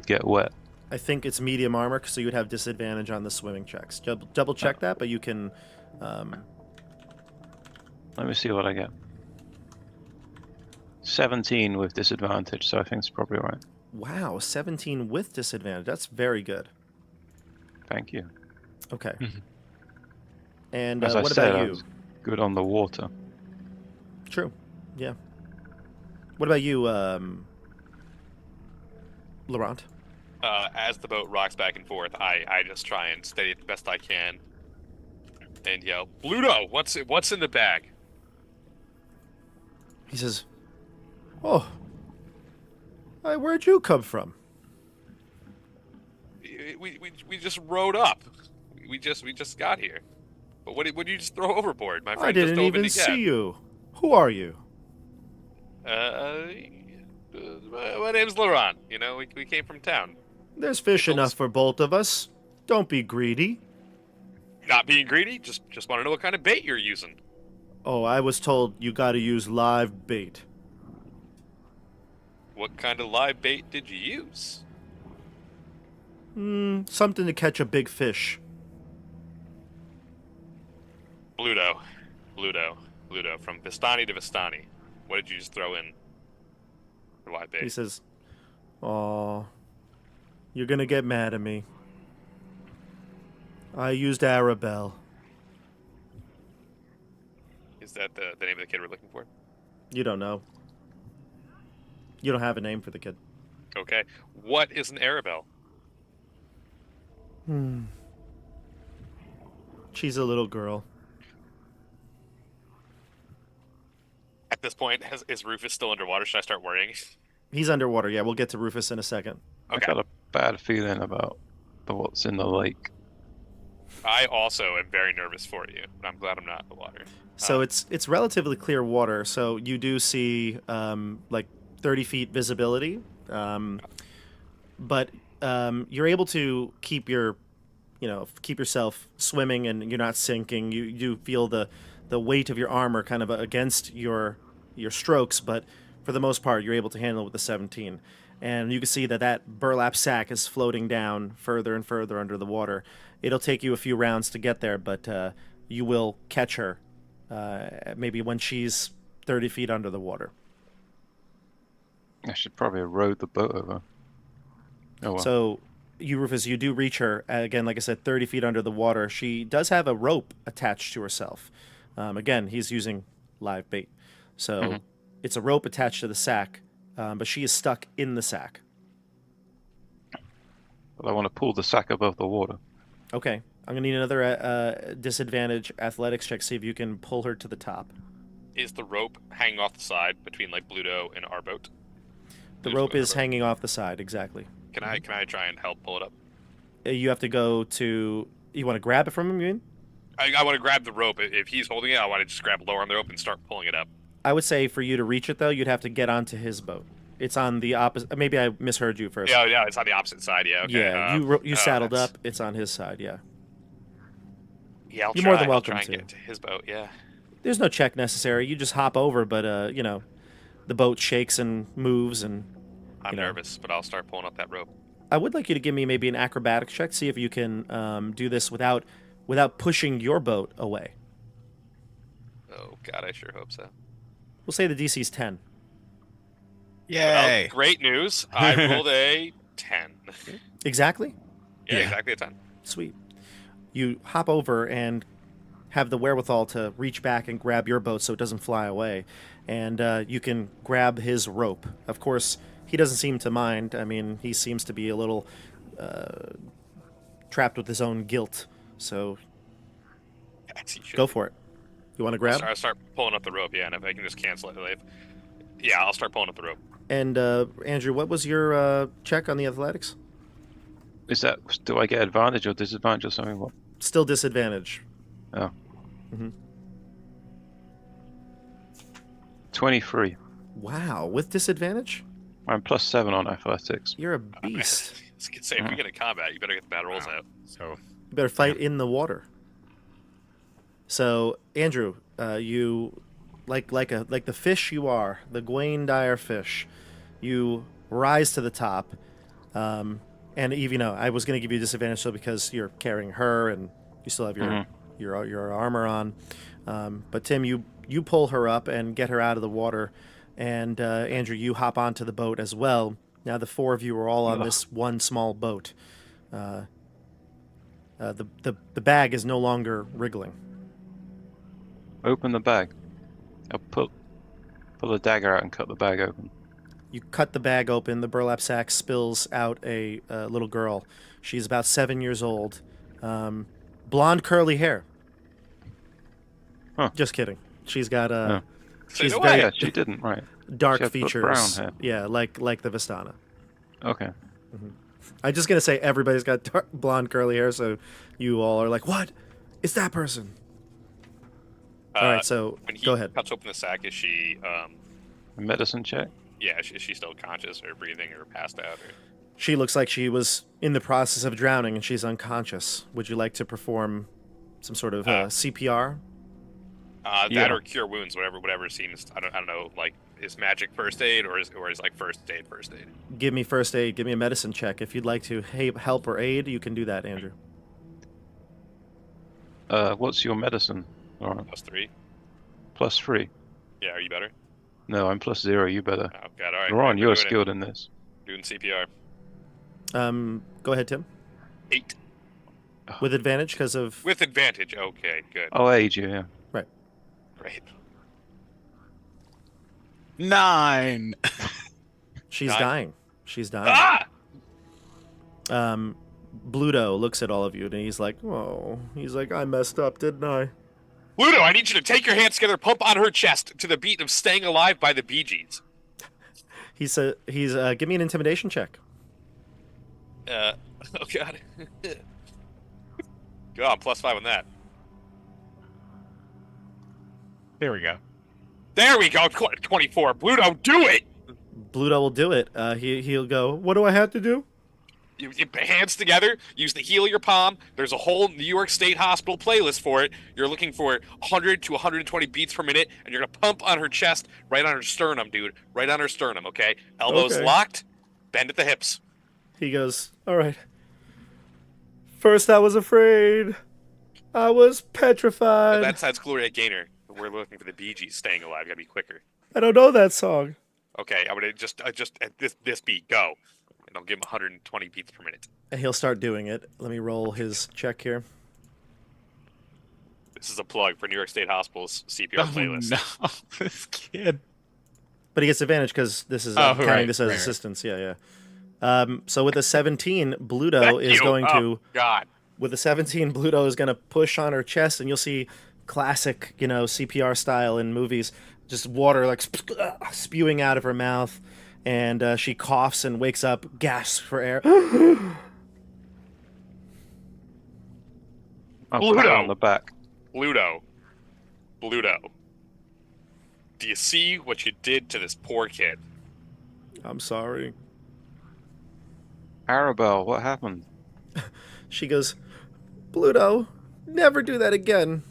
get wet. I think it's medium armor, so you would have disadvantage on the swimming checks. Double check that, but you can... Let me see what I get. 17 with disadvantage, so I think it's probably all right. Wow, 17 with disadvantage. That's very good. Thank you. Okay. And As I what said, about I you? was good on the water. True. Yeah. What about you, Laurent? As the boat rocks back and forth, I just try and steady it the best I can, and yell, "Bluto, what's in the bag?" He says, "Oh, where'd you come from?" We just rode up. We just got here. But what did you just throw overboard? My friend I just didn't dove even in to get. see you. Who are you? My name's Laurent. You know, we came from town. There's fish enough for both of us. Don't be greedy. Not being greedy, just want to know what kind of bait you're using. Oh, I was told you gotta use live bait. What kind of live bait did you use? Something to catch a big fish. Bluto, from Vistani to Vistani. What did you just throw in for live bait? He says, "Aw, you're gonna get mad at me. I used Arabelle." Is that the name of the kid we're looking for? You don't know. You don't have a name for the kid. Okay. What is an Arabelle? She's a little girl. At this point, is Rufus still underwater? Should I start worrying? He's underwater. Yeah, we'll get to Rufus in a second. Okay. I got a bad feeling about of what's in the lake. I also am very nervous for you, but I'm glad I'm not in the water. So it's relatively clear water. So you do see like 30 feet visibility, but you're able to keep yourself swimming, and you're not sinking. You do feel the weight of your armor kind of against your strokes, but for the most part, you're able to handle it with the 17. And you can see that burlap sack is floating down further and further under the water. It'll take you a few rounds to get there, but you will catch her maybe when she's 30 feet under the water. I should probably have rowed the boat over. Oh, well. So, Rufus, you do reach her, again, like I said, 30 feet under the water. She does have a rope attached to herself. Again, he's using live bait. So it's a rope attached to the sack, but she is stuck in the sack. But I want to pull the sack above the water. Okay. I'm going to need another disadvantage athletics check, see if you can pull her to the top. Is the rope hanging off the side between like Bluto and our boat? The rope is hanging off the side, exactly. Can I try and help pull it up? You have to go to... You want to grab it from him, you mean? I want to grab the rope. If he's holding it, I want to just grab lower on the rope and start pulling it up. I would say for you to reach it, though, you'd have to get onto his boat. It's on the opposite... Maybe I misheard you first. Yeah, it's on the opposite side, yeah. Okay. Yeah, you saddled up. It's on his side, yeah. Yeah, You're more than welcome I'll try and to. get to his boat, yeah. There's no check necessary. You just hop over, but, the boat shakes and moves, and... I'm nervous, but I'll start pulling up that rope. I would like you to give me maybe an acrobatics check, see if you can do this without pushing your boat away. Oh, God, I sure hope so. We'll say the DC's 10. Yay! Well, great news. I rolled a 10. Exactly? Yeah, Yeah. exactly a 10. Sweet. You hop over and have the wherewithal to reach back and grab your boat so it doesn't fly away. And you can grab his rope. Of course, he doesn't seem to mind. I mean, he seems to be a little trapped with his own guilt. So go for it. You want to grab? I'll start pulling up the rope, yeah, and if I can just cancel it. Yeah, I'll start pulling up the rope. And Andrew, what was your check on the athletics? Is that... Do I get advantage or disadvantage or something? What? Still disadvantage. Oh. Mm-hmm. 23. Wow, with disadvantage? I'm +7 on athletics. You're a beast. I was gonna say, if we get in combat, you better get the bad rolls out. So You better fight in the water. So, Andrew, you like the fish you are, the Gwaindire fish, you rise to the top. And even I was going to give you a disadvantage so because you're carrying her and you still have your armor on. But Tim, you pull her up and get her out of the water, and Andrew, you hop onto the boat as well. Now the four of you are all on this one small boat. The bag is no longer wriggling. Open the bag. I'll pull the dagger out and cut the bag open. You cut the bag open. The burlap sack spills out a little girl. She's about 7 years old. Blonde curly hair. Huh. Just kidding. She's got she's no very way. Yeah, she didn't, right. dark She had features. brown hair. Yeah, like the Vistana. Okay. I'm just gonna say everybody's got blonde curly hair, so you all are like, "What? It's that person." All right, so When he go ahead. cuts open the sack, is she, A medicine check? yeah, is she still conscious or breathing or passed out? Or... She looks like she was in the process of drowning and she's unconscious. Would you like to perform some sort of CPR? That Yeah. or cure wounds, whatever seems. I don't know. Like, is magic first aid or is like first aid? Give me first aid. Give me a medicine check. If you'd like to help or aid, you can do that, Andrew. What's your medicine, Lauren? +3. +3. Yeah, are you better? No, I'm +0. You better. Oh God, all right. Lauren, you're doing it. skilled in this. Doing CPR. Go ahead, Tim. 8 With advantage because of... with advantage. Okay, good, I'll aid you, yeah. great. 9. She's 9. dying. She's dying. Ah! Bluto looks at all of you and he's like, "Oh," he's like, "I messed up, didn't I?" Ludo, I need you to take your hands together, pump on her chest to the beat of "Staying Alive" by the Bee Gees. He's give me an intimidation check. Oh god. Go on, +5 on that. There we go. There we go. 24. Bluto, do it. Bluto will do it. He'll go. What do I have to do? You hands together, use the heel of your palm. There's a whole New York State Hospital playlist for it. You're looking for 100 to 120 beats per minute, and you're going to pump on her chest, right on her sternum, dude. Right on her sternum, okay? Elbows Okay. locked, bend at the hips. He goes, all right. First I was afraid. I was petrified. That's Gloria Gaynor. We're looking for the Bee Gees staying alive. Gotta be quicker. I don't know that song. Okay, I'm gonna just at this beat, go. And I'll give him 120 beats per minute. And he'll start doing it. Let me roll his check here. This is a plug for New York State Hospital's CPR playlist. No, this kid. But he gets advantage because this is Oh, counting right, this as right. assistance. Yeah. So with a 17, Bluto is going to... God. With a 17, Bluto is going to push on her chest, and you'll see classic, CPR style in movies, just water like spewing out of her mouth, and she coughs and wakes up, gasps for air. I'll pat her on the back. Bluto. Do you see what you did to this poor kid? I'm sorry. Arabelle, what happened? She goes, Bluto, never do that again.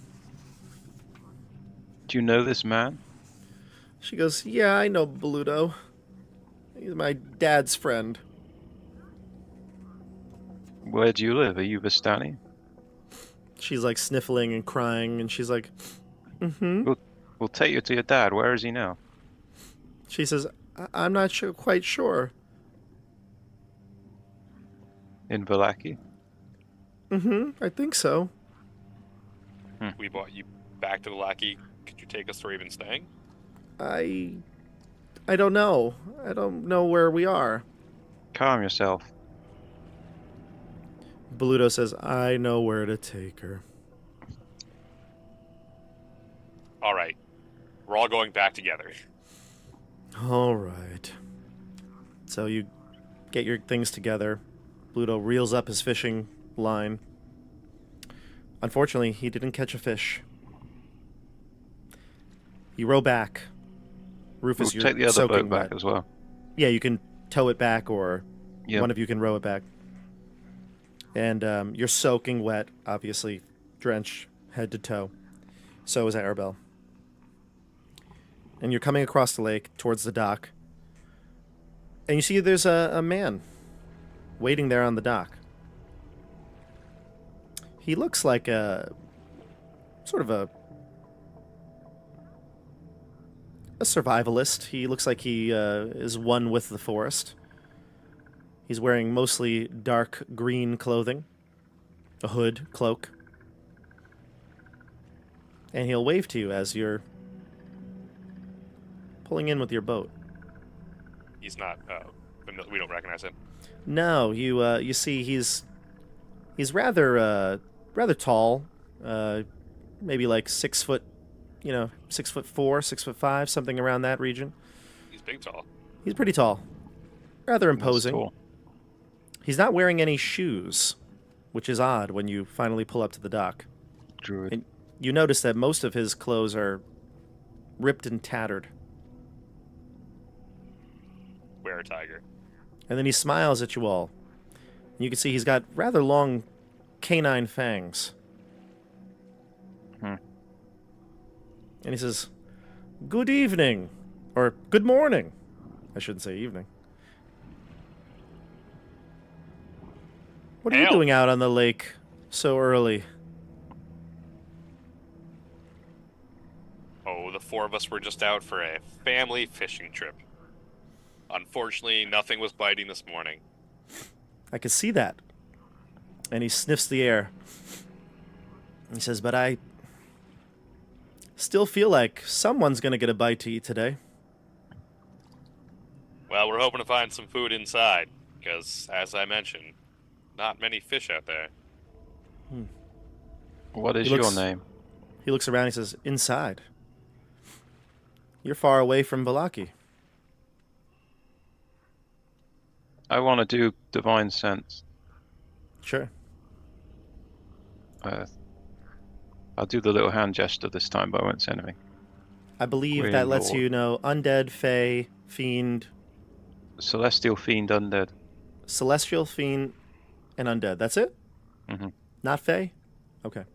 Do you know this man? She goes, yeah, I know Bluto. He's my dad's friend. Where do you live? Are you Vistani? She's like sniffling and crying, and she's like, mm-hmm. We'll take you to your dad. Where is he now? She says, I'm not quite sure. In Vallaki? Mm-hmm, I think so. We brought you back to the Lackey. Could you take us to where you've been staying? I don't know. I don't know where we are. Calm yourself. Bluto says, I know where to take her. All right. We're all going back together. All right. So you get your things together. Bluto reels up his fishing line. Unfortunately, he didn't catch a fish. You row back. Rufus, We'll you're take the other soaking boat back wet. as well. Yeah, you can tow it back, or Yep. one of you can row it back. And you're soaking wet, obviously, drenched head to toe. So is Arabelle. And you're coming across the lake towards the dock. And you see there's a man waiting there on the dock. He looks like a sort of a survivalist. He looks like he is one with the forest. He's wearing mostly dark green clothing, a hood, cloak. And he'll wave to you as you're pulling in with your boat. He's not. We don't recognize him. No, you see he's rather tall, maybe like 6 foot, 6'4", 6'5", something around that region. He's big, tall. He's pretty tall, rather That's imposing. cool. He's not wearing any shoes, which is odd when you finally pull up to the dock. Druid. And you notice that most of his clothes are ripped and tattered. Were tiger. And then he smiles at you all. And you can see he's got rather long canine fangs. Hmm. And he says, good evening. Or good morning. I shouldn't say evening. What are you Hail. doing out on the lake so early? Oh, the four of us were just out for a family fishing trip. Unfortunately, nothing was biting this morning. I can see that. And he sniffs the air. He says, but I still feel like someone's going to get a bite to eat today. Well, we're hoping to find some food inside, because, as I mentioned, not many fish out there. What is He looks- your name? He looks around and he says, inside. You're far away from Vallaki. I want to do divine sense. Sure. I'll do the little hand gesture this time, but I won't say anything. I believe Green that lets Lord. you know undead, fey, fiend, Celestial Fiend Undead. celestial, fiend, and undead. That's it? Mm-hmm. Not fey? Okay.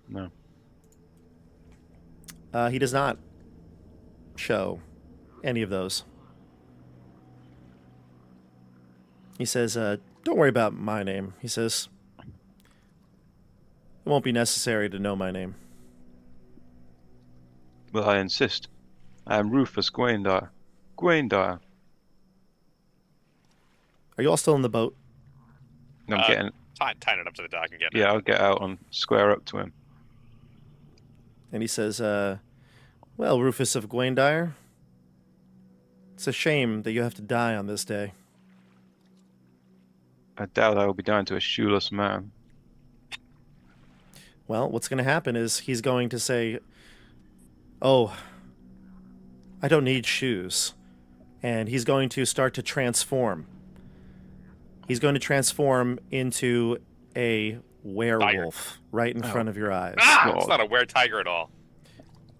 No. He does not show any of those. He says, don't worry about my name. He says, it won't be necessary to know my name. Well, I insist. I am Rufus Gwaindire. Gwaindire. Are you all still in the boat? I'm getting... Tying it up to the dock and getting Yeah, it. I'll get out and square up to him. And he says, well, Rufus of Gwaindire, it's a shame that you have to die on this day. I doubt I will be dying to a shoeless man. Well, what's going to happen is he's going to say, oh, I don't need shoes. And he's going to start to transform. He's going to transform into a werewolf right in front of your eyes. Ah, it's God. not a were-tiger at all.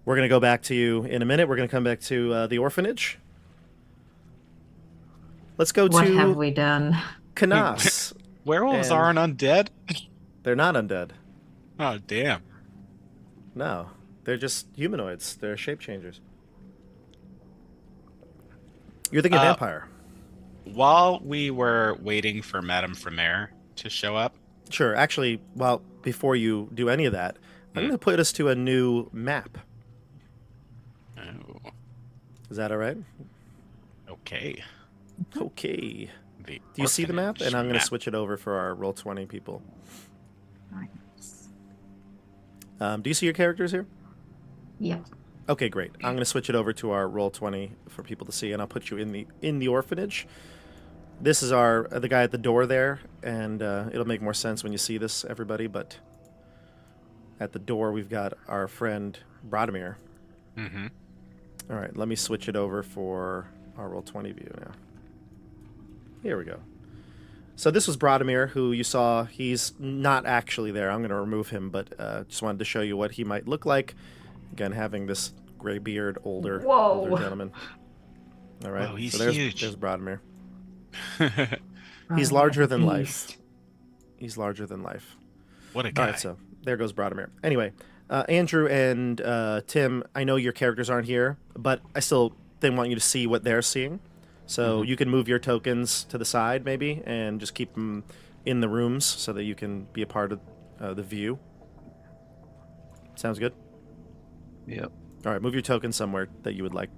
We're going to go back to you in a minute. We're going to come back to the orphanage. Let's go What to have we done? Canas. Werewolves And- aren't undead? They're not undead. Oh, damn. No. They're just humanoids. They're shape changers. You're thinking vampire. While we were waiting for Madame Fromere to show up, Sure. Actually, well, before you do any of that, I'm going to put us to a new map. oh, Is that all right? okay. Okay. The Do you see the map? orphanage And I'm going to map. switch it over for our Roll20 people. Nice. Do you see your characters here? Yep. Okay, great. I'm going to switch it over to our Roll20 for people to see, and I'll put you in the orphanage. This is the guy at the door there, and it'll make more sense when you see this, everybody. But at the door, we've got our friend Brodimir. Mm-hmm. All right, let me switch it over for our Roll20 view now. Here we go. So this was Brodimir, who you saw. He's not actually there. I'm going to remove him, but just wanted to show you what he might look like. Again, having this gray beard, older gentleman. All right, Whoa, he's so there's huge. There's Brodimir. Oh, He's larger than life. beast. He's larger than life. What a All guy. right, so there goes Brodimir. Anyway, Andrew and Tim, I know your characters aren't here, but I still want you to see what they're seeing. So you can move your tokens to the side, maybe, and just keep them in the rooms so that you can be a part of the view. Sounds good? Yep. All right, move your tokens somewhere that you would like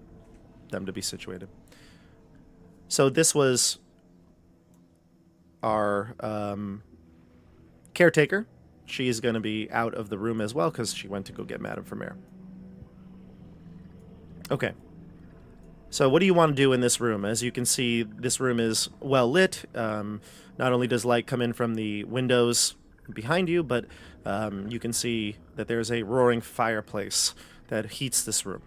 them to be situated. So this was our caretaker. She's going to be out of the room as well because she went to go get Madame Fromere. Okay. So what do you want to do in this room? As you can see, this room is well lit. Not only does light come in from the windows behind you, but you can see that there's a roaring fireplace that heats this room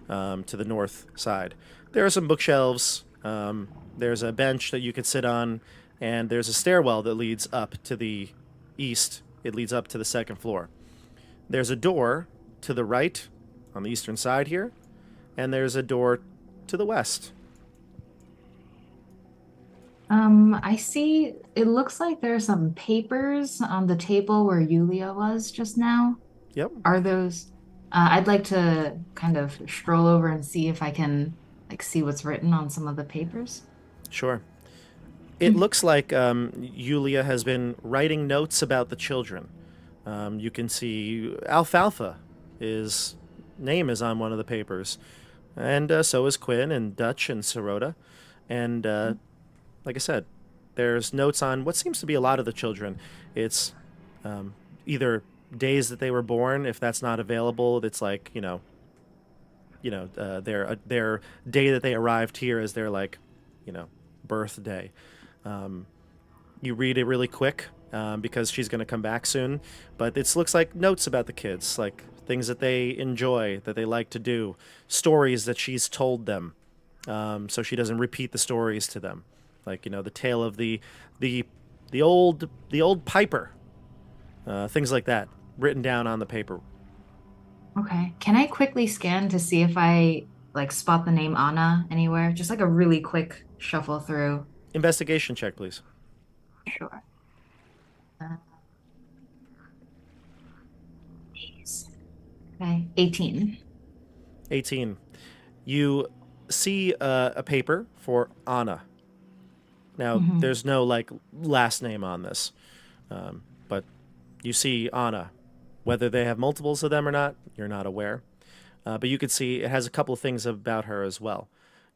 to the north side. There are some bookshelves. There's a bench that you could sit on, and there's a stairwell that leads up to the east. It leads up to the second floor. There's a door to the right on the eastern side here, and there's a door to the west. I see it looks like there's some papers on the table where Yulia was just now. Yep. Are those I'd like to kind of stroll over and see if I can see what's written on some of the papers. Sure. It looks like Yulia has been writing notes about the children. You can see Alfalfa, his name is on one of the papers. And so is Quinn and Dutch and Sirota. And like I said, there's notes on what seems to be a lot of the children. It's either days that they were born. If that's not available, it's like, their day that they arrived here is their, birthday. You read it really quick because she's going to come back soon. But it looks like notes about the kids, like things that they enjoy, that they like to do, stories that she's told them, so she doesn't repeat the stories to them. Like, the tale of the the old piper, things like that, written down on the paper. Okay. Can I quickly scan to see if I like spot the name Anna anywhere? Just like a really quick shuffle through. Investigation check, please. Sure. Jeez. Okay. 18. 18. You see a paper for Anna. Now, there's no like last name on this, but you see Anna. Whether they have multiples of them or not, you're not aware. But you can see it has a couple of things about her as well.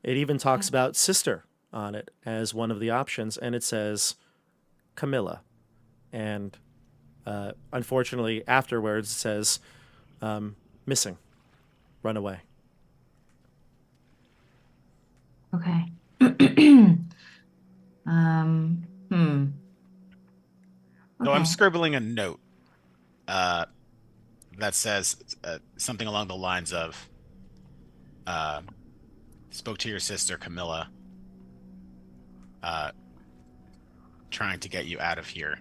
It even talks about sister on it as one of the options, and it says Camilla. And unfortunately, afterwards, it says missing, run away. Okay. Hmm. So I'm Okay. scribbling a note that says something along the lines of spoke to your sister Camilla, trying to get you out of here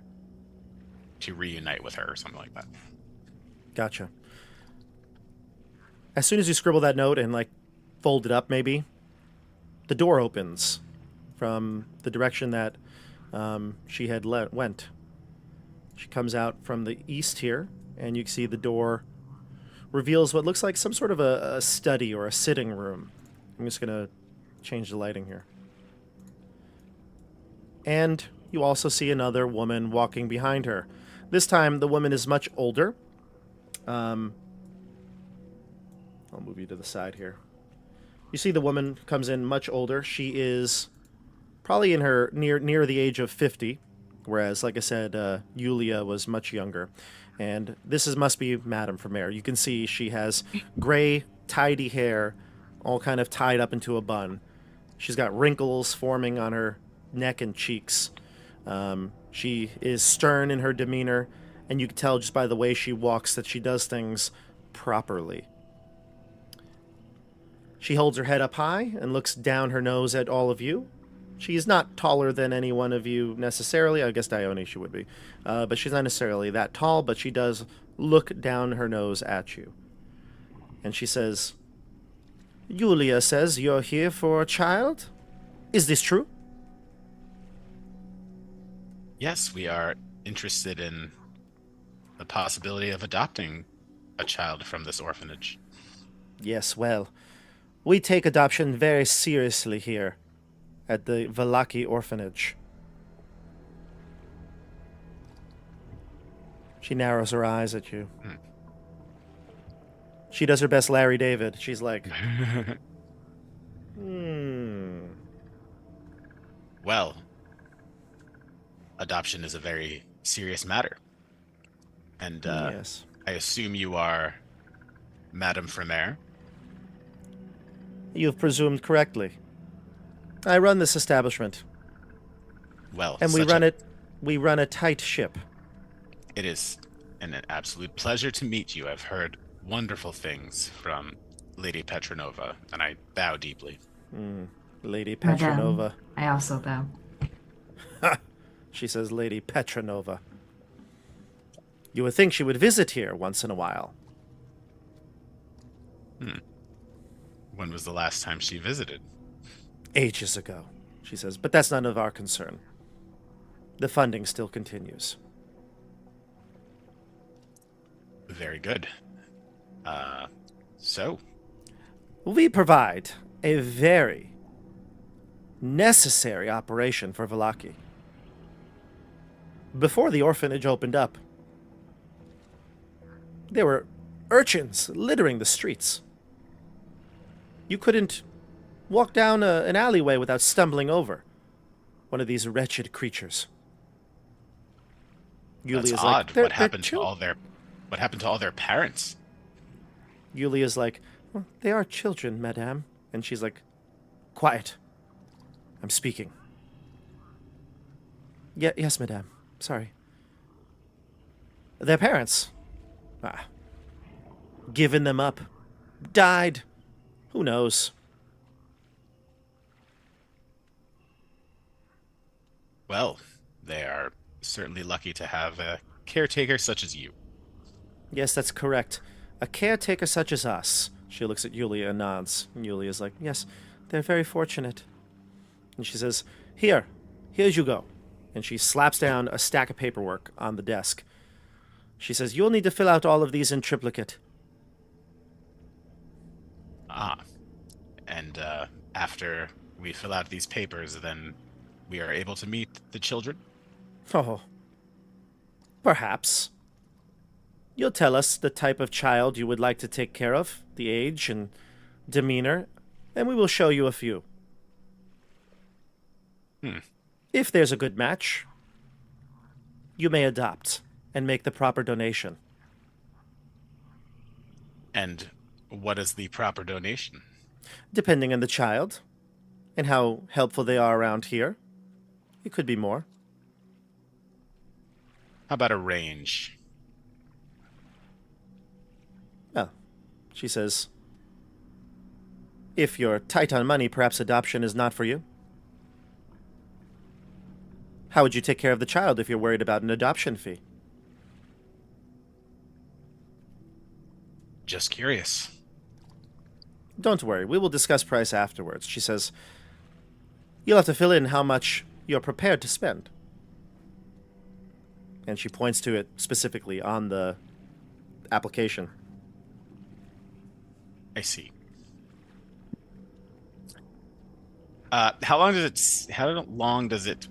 to reunite with her or something like that. Gotcha. As soon as you scribble that note and like fold it up, maybe the door opens from the direction that she had went. She comes out from the east here, and you can see the door reveals what looks like some sort of a study or a sitting room. I'm just going to change the lighting here. And you also see another woman walking behind her. This time, the woman is much older. I'll move you to the side here. You see the woman comes in much older. She is probably in her near the age of 50, whereas, like I said, Yulia was much younger. And this must be Madame Vermeer. You can see she has gray, tidy hair, all kind of tied up into a bun. She's got wrinkles forming on her neck and cheeks. She is stern in her demeanor, and you can tell just by the way she walks that she does things properly. She holds her head up high and looks down her nose at all of you. She's not taller than any one of you necessarily. I guess Dione she would be. But she's not necessarily that tall, but she does look down her nose at you. And she says, Yulia says you're here for a child? Is this true? Yes, we are interested in the possibility of adopting a child from this orphanage. Yes, well, we take adoption very seriously here at the Vallaki orphanage. She narrows her eyes at you. She does her best Larry David. She's like, Well, adoption is a very serious matter. And yes. I assume you are Madame Vermeer. You've presumed correctly. I run this establishment, Well, and we run a tight ship. It is an absolute pleasure to meet you. I've heard wonderful things from Lady Petronova, and I bow deeply. Lady Madame, Petronova. I also bow. She says, Lady Petronova. You would think she would visit here once in a while. When was the last time she visited? Ages ago, she says, but that's none of our concern. The funding still continues. Very good. So, We provide a very necessary operation for Vallaki. Before the orphanage opened up, there were urchins littering the streets. You couldn't walk down an alleyway without stumbling over one of these wretched creatures. that's Yulia's odd. like, What happened to all their parents? Yulia's like, "Well, they are children, madame." And she's like, "Quiet. I'm speaking." Yes, madame. Sorry. Their parents. Given them up. Died. Who knows? Well, they are certainly lucky to have a caretaker such as you. Yes, that's correct. A caretaker such as us. She looks at Yulia and nods. And Yulia's like, yes, they're very fortunate. And she says, here you go. And she slaps down a stack of paperwork on the desk. She says, you'll need to fill out all of these in triplicate. And after we fill out these papers, then we are able to meet the children? Oh, perhaps. You'll tell us the type of child you would like to take care of, the age and demeanor, and we will show you a few. If there's a good match, you may adopt and make the proper donation. And what is the proper donation? Depending on the child and how helpful they are around here, it could be more. How about a range? Well, she says, if you're tight on money, perhaps adoption is not for you. How would you take care of the child if you're worried about an adoption fee? Just curious. Don't worry, we will discuss price afterwards. She says, you'll have to fill in how much you're prepared to spend. And she points to it specifically on the application. I see. How long does it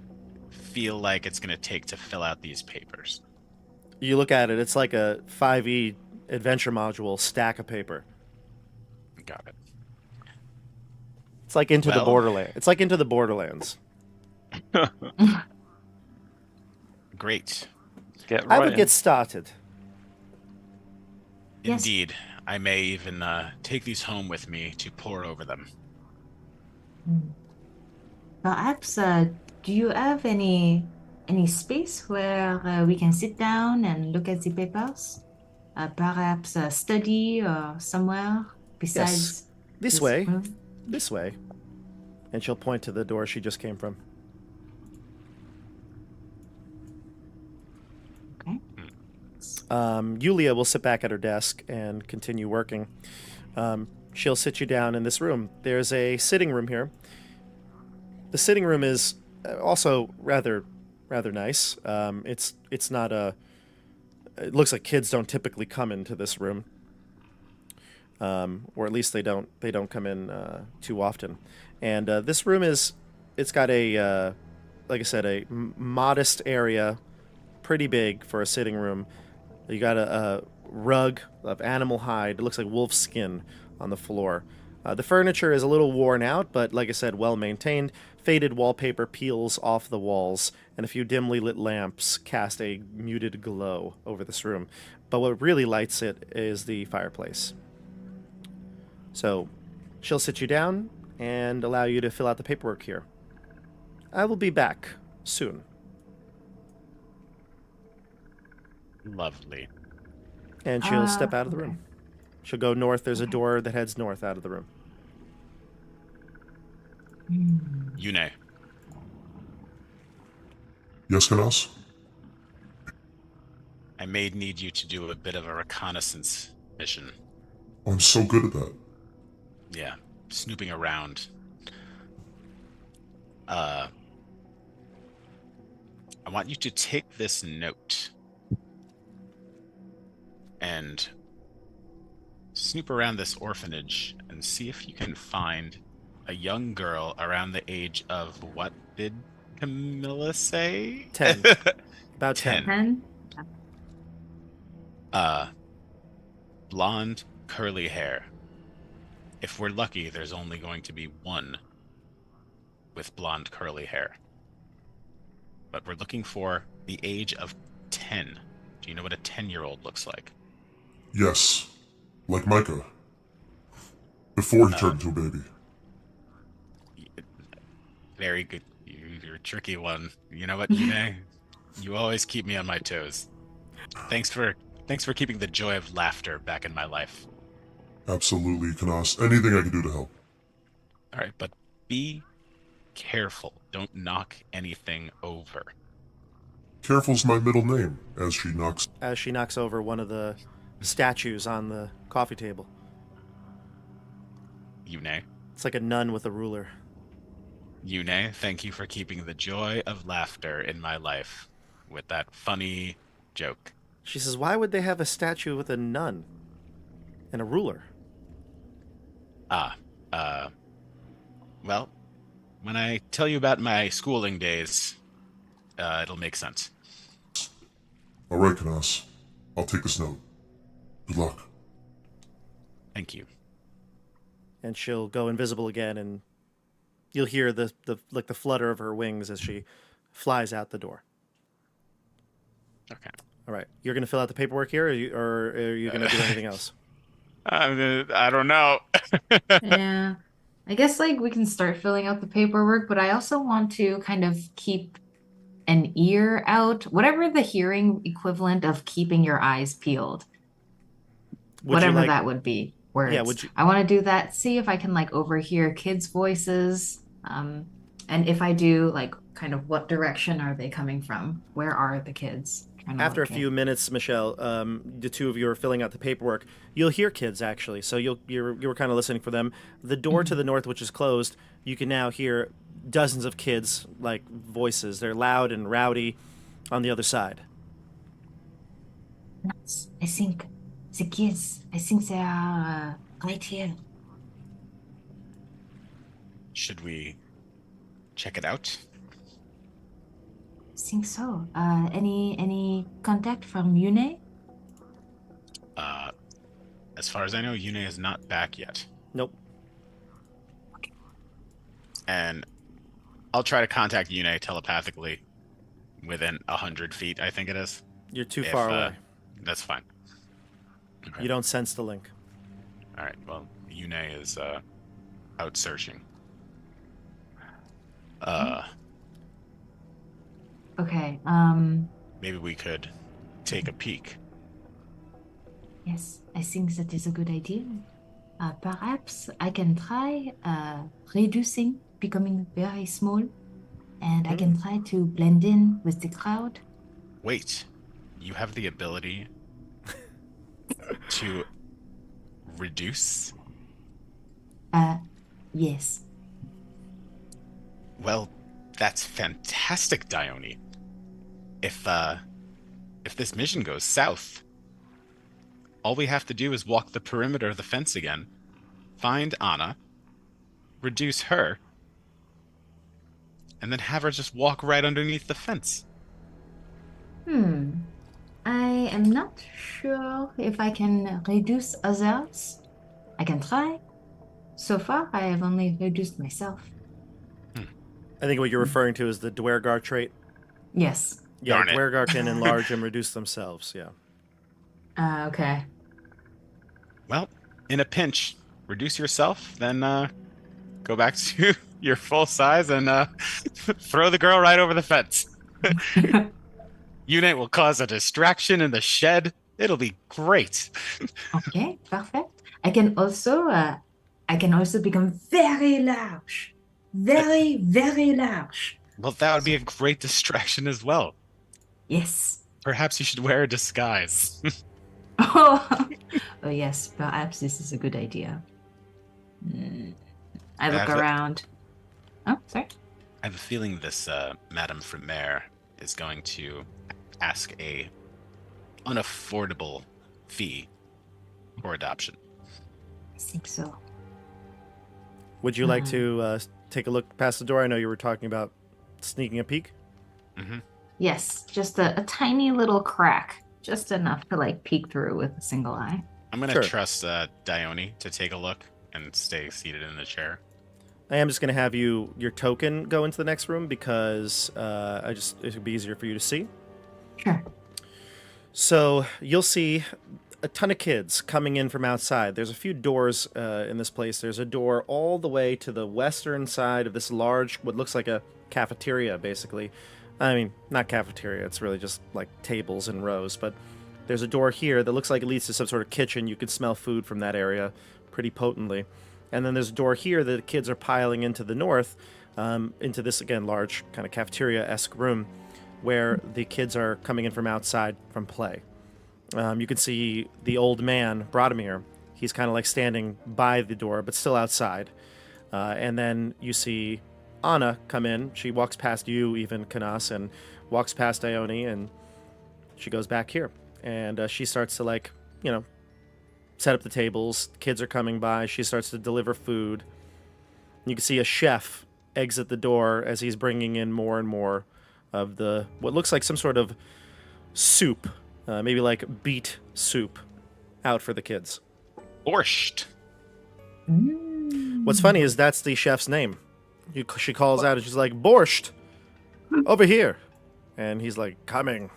feel like it's going to take to fill out these papers? You look at it, it's like a 5e adventure module stack of paper. Got it. It's like Into the Well- Borderlands. It's like Into the Borderlands. Great. Get I right. would get started. Yes. Indeed. I may even take these home with me to pore over them. Perhaps, do you have any space where we can sit down and look at the papers? Perhaps a study or somewhere besides This way. room? This way. And she'll point to the door she just came from. Okay. Yulia will sit back at her desk and continue working. She'll sit you down in this room. There's a sitting room here. The sitting room is also rather nice. It's not a. It looks like kids don't typically come into this room, or at least they don't come in too often. And this room it's got a like I said, a modest area, pretty big for a sitting room. You got a rug of animal hide. It looks like wolf skin on the floor. The furniture is a little worn out, but like I said, well maintained. Faded wallpaper peels off the walls, and a few dimly lit lamps cast a muted glow over this room. But what really lights it is the fireplace. So, she'll sit you down and allow you to fill out the paperwork here. I will be back soon. Lovely. And she'll step out of the okay. room. She'll go north. There's a door that heads north out of the room. Yune. Yes, Canas? I may need you to do a bit of a reconnaissance mission. Oh, I'm so good at that. Yeah, snooping around. I want you to take this note and snoop around this orphanage and see if you can find a young girl around the age of, what did Camilla say? 10. About 10. 10? Blonde, curly hair. If we're lucky, there's only going to be one with blonde, curly hair. But we're looking for the age of 10. Do you know what a 10-year-old looks like? Yes. Like Micah. Before he turned into a baby. Very good. You're a tricky one. You know what, Yune? You always keep me on my toes. Thanks for keeping the joy of laughter back in my life. Absolutely, Canas. Anything I can do to help. All right, but be careful. Don't knock anything over. Careful's my middle name, as she knocks. As she knocks over one of the statues on the coffee table. Yune. It's like a nun with a ruler. Yune, thank you for keeping the joy of laughter in my life with that funny joke. She says, why would they have a statue with a nun and a ruler? Well, when I tell you about my schooling days, it'll make sense. All right, Canas. I'll take this note. Good luck. Thank you. And she'll go invisible again, and you'll hear the flutter of her wings as she flies out the door. Okay. All right. You're going to fill out the paperwork here, or are you going to do anything else? I don't know. Yeah. I guess like we can start filling out the paperwork, but I also want to kind of keep an ear out, whatever the hearing equivalent of keeping your eyes peeled. Whatever that would be. Words. Yeah, I want to do that. See if I can like overhear kids' voices. And if I do, like, kind of what direction are they coming from? Where are the kids? After a few minutes, Michelle, the two of you are filling out the paperwork. You'll hear kids actually, so you were kind of listening for them. The door to the north, which is closed, you can now hear dozens of kids like voices. They're loud and rowdy on the other side. I think the kids. I think they are right here. Should we check it out? I think so. Any contact from Yune? As far as I know, Yune is not back yet. Nope. And I'll try to contact Yune telepathically within 100 feet, I think it is. You're too far away. That's fine. Okay. You don't sense the link. All right. Well, Yune is out searching. Okay. Maybe we could take a peek. Yes, I think that is a good idea. Perhaps I can try reducing, becoming very small, and I can try to blend in with the crowd. Wait, you have the ability to reduce? Yes. Well, that's fantastic, Dione. If this mission goes south, all we have to do is walk the perimeter of the fence again, find Anna, reduce her, and then have her just walk right underneath the fence. I am not sure if I can reduce others. I can try. So far, I have only reduced myself. I think what you're referring to is the Dwergar trait. Yes. Yeah, Darn it. Dwergar can enlarge and reduce themselves, yeah. Okay. Well, in a pinch, reduce yourself, then go back to your full size and throw the girl right over the fence. Unit will cause a distraction in the shed. It'll be great. Okay, perfect. I can also become very large. Very, very large. Well, that would be a great distraction as well. Yes. Perhaps you should wear a disguise. Oh, yes, perhaps this is a good idea. I look around. Oh, sorry. I have a feeling this Madame Frimaire is going to ask a unaffordable fee for adoption. I think so. Would you like to take a look past the door? I know you were talking about sneaking a peek. Mm-hmm. Yes, just a tiny little crack. Just enough to like peek through with a single eye. I'm going to Sure. trust Dione to take a look and stay seated in the chair. I am just going to have your token go into the next room because it would be easier for you to see. Sure. So you'll see a ton of kids coming in from outside. There's a few doors in this place. There's a door all the way to the western side of this large, what looks like a cafeteria, basically. I mean, not cafeteria. It's really just like tables and rows. But there's a door here that looks like it leads to some sort of kitchen. You could smell food from that area pretty potently. And then there's a door here that the kids are piling into the north, into this, again, large kind of cafeteria-esque room. where the kids are coming in from outside from play. You can see the old man, Brodimir. He's kind of like standing by the door, but still outside. And then you see Anna come in. She walks past you, even Canas, and walks past Dione, and she goes back here. And she starts to, like, you know, set up the tables. Kids are coming by. She starts to deliver food. You can see a chef exit the door as he's bringing in more and more of the what looks like some sort of soup, maybe like beet soup, out for the kids. Borscht. What's funny is that's the chef's name. She calls out and she's like, "Borscht, over here," and he's like, "Coming."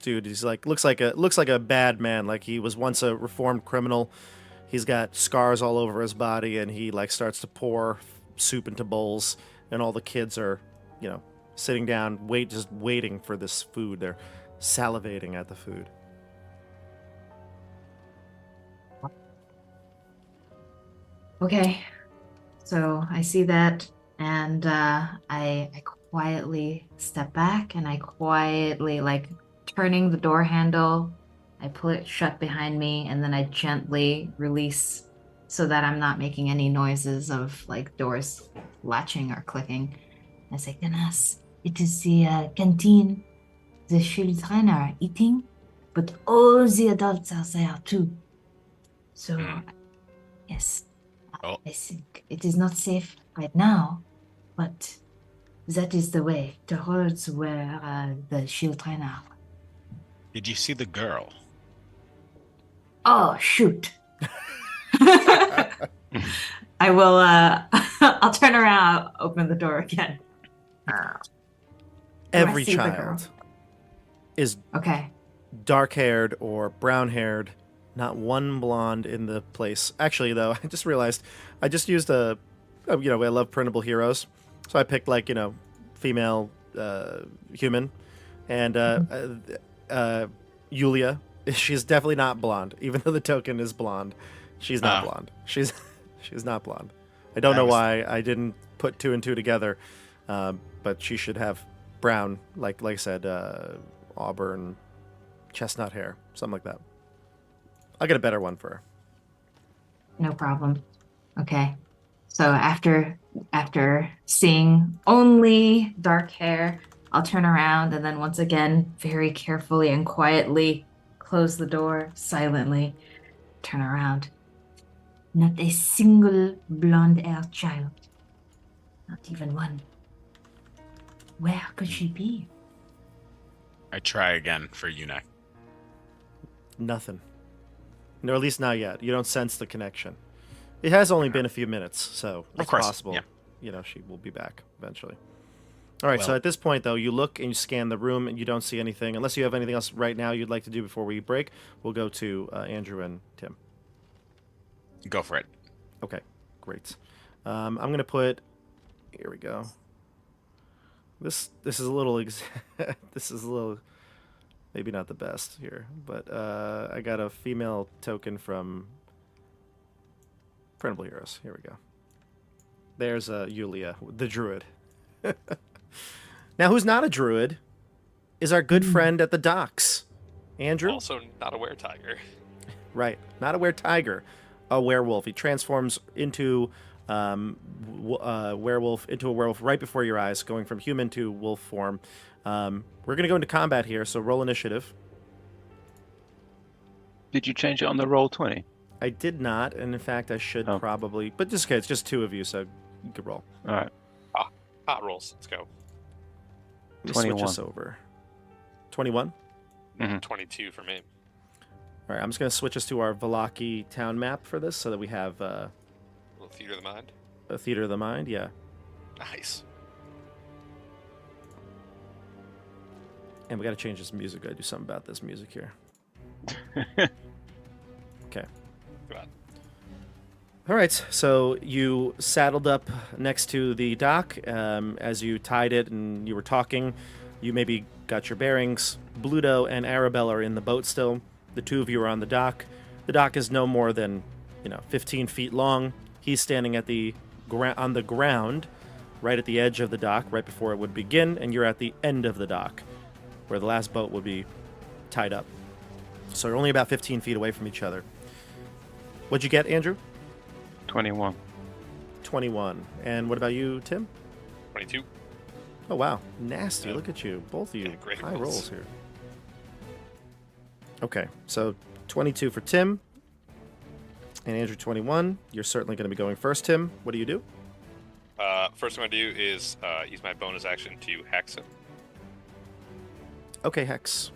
Dude, he's like looks like a bad man. Like he was once a reformed criminal. He's got scars all over his body, and he like starts to pour soup into bowls, and all the kids are, you know, sitting down, just waiting for this food. They're salivating at the food. Okay, so I see that, and I quietly step back, and I quietly, like, turning the door handle, I pull it shut behind me, and then I gently release so that I'm not making any noises of, like, doors latching or clicking. I say, Canas, it is the canteen. The children are eating, but all the adults are there too. So, yes. Oh. I think it is not safe right now, but that is the way towards where the children are. Did you see the girl? Oh, shoot. I will, I'll turn around, open the door again. Every see the girl? child is Okay. dark-haired or brown-haired. Not one blonde in the place. Actually, though, I just realized I just used I love Printable Heroes, so I picked, like, you know, female human, and Yulia. She's definitely not blonde, even though the token is blonde. She's not blonde. She's not blonde. I don't know why I didn't put two and two together, but she should have brown, like I said, auburn, chestnut hair, something like that. I'll get a better one for her. No problem. Okay. So after seeing only dark hair, I'll turn around and then once again, very carefully and quietly close the door silently. Turn around. Not a single blonde-haired child. Not even one. Where could she be? I try again for Eunuch. Nothing. No, at least not yet. You don't sense the connection. It has only been a few minutes, so Of it's course, possible. yeah. You know, she will be back eventually. All right, so Well- at this point, though, you look and you scan the room and you don't see anything. Unless you have anything else right now you'd like to do before we break, we'll go to Andrew and Tim. Go for it. Okay, great. I'm going to put... Here we go. This is a little... this is a little... Maybe not the best here, but I got a female token from Printable Heroes. Here we go. There's Yulia, the druid. Now, who's not a druid is our good friend at the docks, Andrew. Also, not a were-tiger. Right, not a were-tiger, a werewolf. He transforms into werewolf into a werewolf right before your eyes, going from human to wolf form. We're going to go into combat here, so roll initiative. Did you change it on the roll 20? I did not, and in fact, I should probably... But just okay, it's just two of you, so you could roll. All right. Hot rolls. Let's go. Let me 21. switch this over. 21? 22 for me. All right, I'm just going to switch us to our Vallaki town map for this, so that we have A little theater of the mind. a Theater of the Mind, yeah. Nice. And we got to change this music. Got to do something about this music here. Okay. Come on. All right, so you saddled up next to the dock. As you tied it and you were talking, you maybe got your bearings. Bluto and Arabella are in the boat still. The two of you are on the dock. The dock is no more than, 15 feet long. He's standing at the on the ground, right at the edge of the dock, right before it would begin, and you're at the end of the dock, where the last boat would be tied up. So you're only about 15 feet away from each other. What'd you get, Andrew? 21. 21. And what about you, Tim? 22. Oh, wow. Nasty. Yeah. Look at you. Both of you. Yeah, great High rolls. rolls here. Okay, so 22 for Tim. And Andrew, 21. You're certainly going to be going first, Tim. What do you do? First thing I'm going to do is use my bonus action to hex it. Okay, Hex.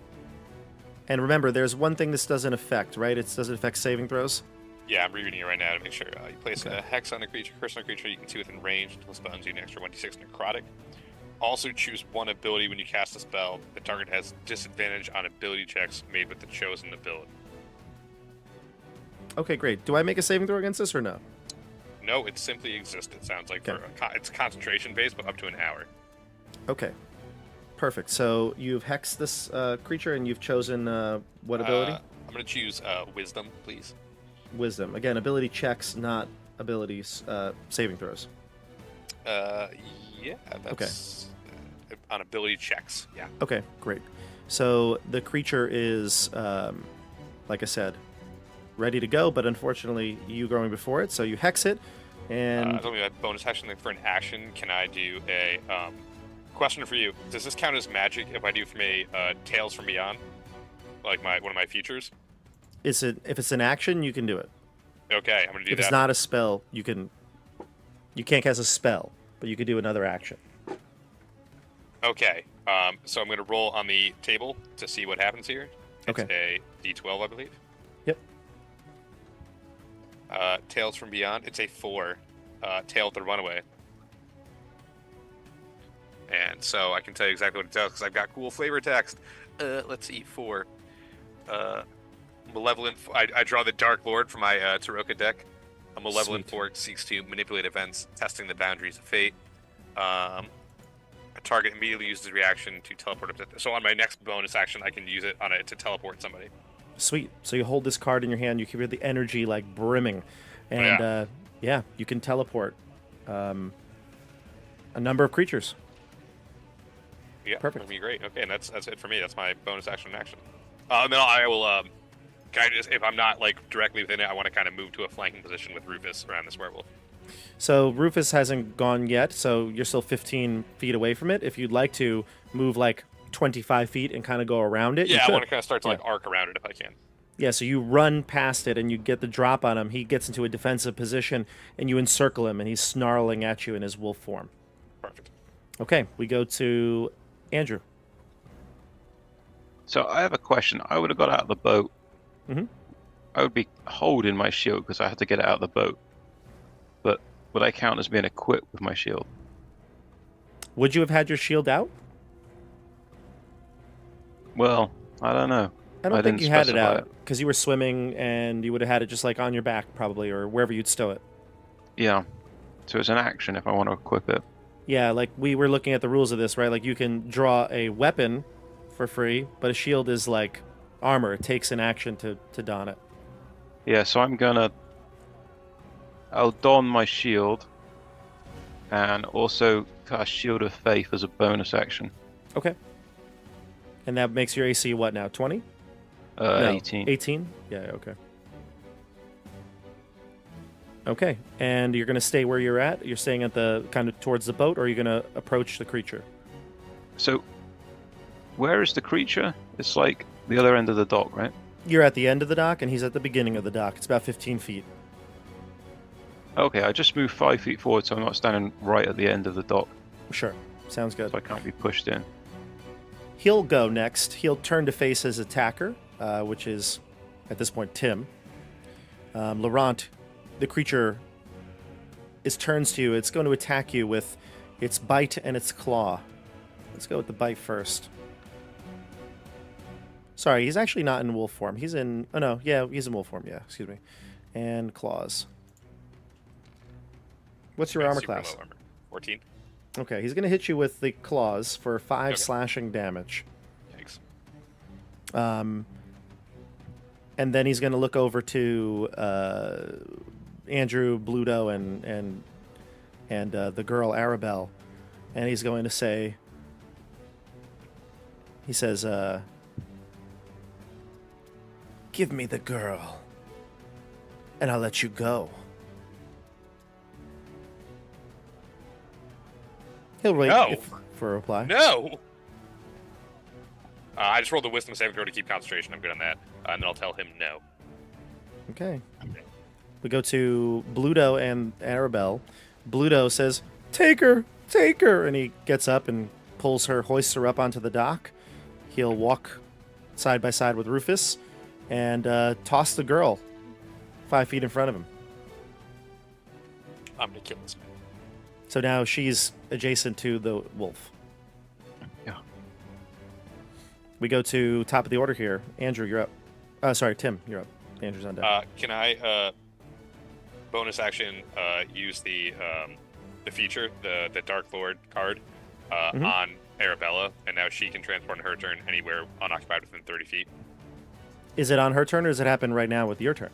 And remember, there's one thing this doesn't affect, right? It doesn't affect saving throws? Yeah, I'm rereading it right now to make sure. You place Okay. a hex on a creature, curse on a creature you can see within range until spell ends, you an extra 1d6 necrotic. Also choose one ability when you cast a spell. The target has disadvantage on ability checks made with the chosen ability. Okay, great. Do I make a saving throw against this or no? No, it simply exists. It sounds like Okay. it's concentration based, but up to an hour. Okay. Perfect. So you've hexed this creature and you've chosen what ability? I'm going to choose Wisdom, please. Wisdom. Again, ability checks, not abilities saving throws. Yeah, that's on ability checks. Yeah. Okay, great. So the creature is, like I said, ready to go, but unfortunately you going before it, so you hex it, and Let me add bonus action for an action. Can I do a question for you? Does this count as magic if I do from a Tales from Beyond, like one of my features? if it's an action, you can do it. Okay, I'm gonna do If that. it's not a spell, you can't cast a spell, but you could do another action. Okay, so I'm gonna roll on the table to see what happens here. It's Okay. a D12, I believe. Yep. Tales from Beyond. It's a 4. Tale of the Runaway. And so I can tell you exactly what it does because I've got cool flavor text. Let's see, 4. Malevolent. I draw the Dark Lord from my Taroka deck. A malevolent Sweet. fork seeks to manipulate events, testing the boundaries of fate. A target immediately uses a reaction to teleport up to. So on my next bonus action, I can use it on it to teleport somebody. Sweet. So you hold this card in your hand, you hear the energy like brimming, and yeah, you can teleport a number of creatures. Yeah, Perfect. that'd be great. Okay, and that's it for me. That's my bonus action in action. And then I will kind of just, if I'm not like directly within it, I want to kind of move to a flanking position with Rufus around this werewolf. So Rufus hasn't gone yet, so you're still 15 feet away from it. If you'd like to move like 25 feet and kind of go around it, you Yeah, I could. want to kind of start to like Yeah. arc around it if I can. Yeah, so you run past it and you get the drop on him. He gets into a defensive position and you encircle him and he's snarling at you in his wolf form. Perfect. Okay, we go to Andrew. So I have a question. I would have got out of the boat. Mhm. I would be holding my shield because I had to get it out of the boat. But would I count as being equipped with my shield? Would you have had your shield out? Well, I don't know. I don't think didn't you had it specify out because you were swimming and you would have had it just like on your back probably or wherever you'd stow it. Yeah. So it's an action if I want to equip it. Yeah, like we were looking at the rules of this, right? Like you can draw a weapon for free, but a shield is like armor. It takes an action to don it. Yeah, so I'll don my shield and also cast Shield of Faith as a bonus action. Okay. And that makes your AC what now? 20? No, 18. 18? Yeah, okay. Okay, and you're going to stay where you're at? You're staying at the kind of towards the boat, or are you going to approach the creature? So, where is the creature? It's like the other end of the dock, right? You're at the end of the dock, and he's at the beginning of the dock. It's about 15 feet. Okay, I just moved 5 feet forward so I'm not standing right at the end of the dock, Sure, sounds good. so I can't be pushed in. He'll go next. He'll turn to face his attacker, which is, at this point, Tim. Laurent, the creature turns to you. It's going to attack you with its bite and its claw. Let's go with the bite first. Sorry, he's actually not in wolf form. He's in... Oh, no. Yeah, he's in wolf form. Yeah, excuse me. And claws. What's your armor Super class? low armor. 14. Okay, he's going to hit you with the claws for 5 Okay. slashing damage. Thanks. And then he's going to look over to Andrew, Bluto, and and the girl Arabelle, and he's going to say, he says, "Give me the girl, and I'll let you go." He'll wait No. for a reply. No! I just rolled a wisdom saving throw to keep concentration. I'm good on that. And then I'll tell him no. Okay. We go to Bluto and Arabelle. Bluto says, take her! And he gets up and pulls her, hoists her up onto the dock. He'll walk side by side with Rufus and toss the girl 5 feet in front of him. I'm going to kill this man. So now she's adjacent to the wolf. Yeah. We go to top of the order here. Andrew, you're up. Sorry, Tim, you're up. Andrew's on deck. Can I bonus action use the feature, the Dark Lord card on Arabella, and now she can transport in her turn anywhere unoccupied within 30 feet? Is it on her turn, or does it happen right now with your turn?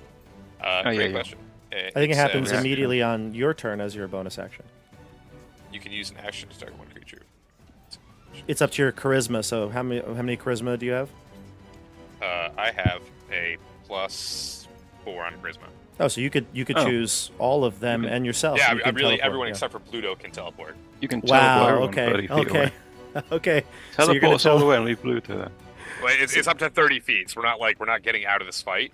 Great question. I think it happens says immediately on your turn as your bonus action. You can use an action to target one creature. It's up to your charisma. So how many charisma do you have? I have a +4 on charisma. Oh, so you could choose all of them and yourself. Yeah, You can really teleport, everyone yeah. except for Pluto can teleport. You can teleport everyone Okay. 30 feet away. Okay. Teleport us all the way and leave Pluto there. Well, it's up to 30 feet, so we're not getting out of this fight.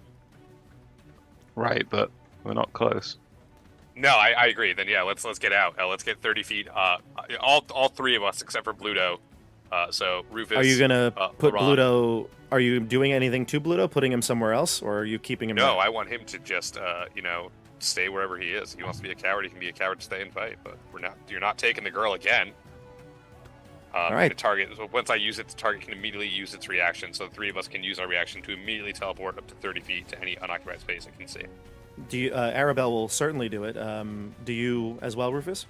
Right, but we're not close. No, I agree. Then yeah, let's get out. Let's get 30 feet. All three of us except for Bluto. So Rufus. Are you gonna put Laurent. Bluto? Are you doing anything to Bluto? Putting him somewhere else, or are you keeping him? No, there? I want him to just stay wherever he is. He wants to be a coward. He can be a coward to stay and fight. But you're not taking the girl again. All right. The target. So once I use it, the target can immediately use its reaction. So the three of us can use our reaction to immediately teleport up to 30 feet to any unoccupied space it can see. Do you? Arabelle will certainly do it. Do you as well, Rufus?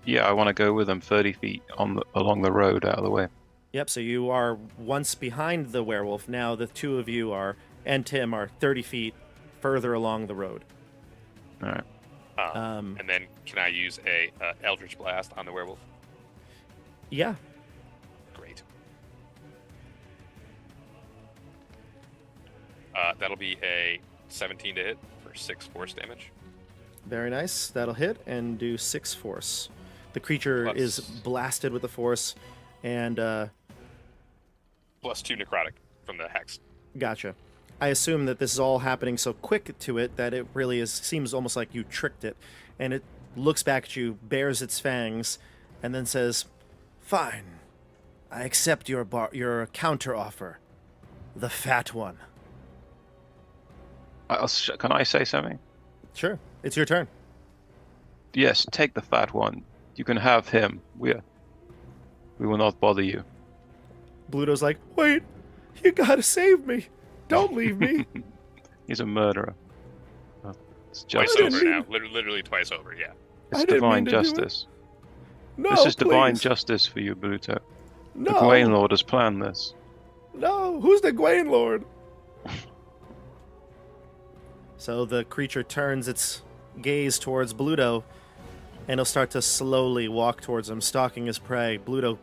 Yeah, I want to go with them 30 feet along the road out of the way. Yep. So you are once behind the werewolf. Now the two of you and Tim are 30 feet further along the road. All right. And then can I use a Eldritch Blast on the werewolf? Yeah. Great. That'll be a 17 to hit for 6 force damage. Very nice. That'll hit and do 6 force. The creature is blasted with the force, and +2 necrotic from the hex. gotcha. I assume that this is all happening so quick to it that it really seems almost like you tricked it, and it looks back at you, bares its fangs, and then says, "Fine, I accept your counter offer, the fat one." Can I say something? Sure, it's your turn. Yes, take the fat one. You can have him. We will not bother you. Bluto's like, "Wait, you gotta save me. Don't leave me." He's a murderer. It's Twice justice. over now. Literally twice over, yeah. I It's didn't divine mean to do it. justice. No, This is divine please. justice for you, Bluto. No, The Gwain Lord has planned this. No, who's the Gwain Lord? So the creature turns its gaze towards Bluto, and he'll start to slowly walk towards him, stalking his prey. Bluto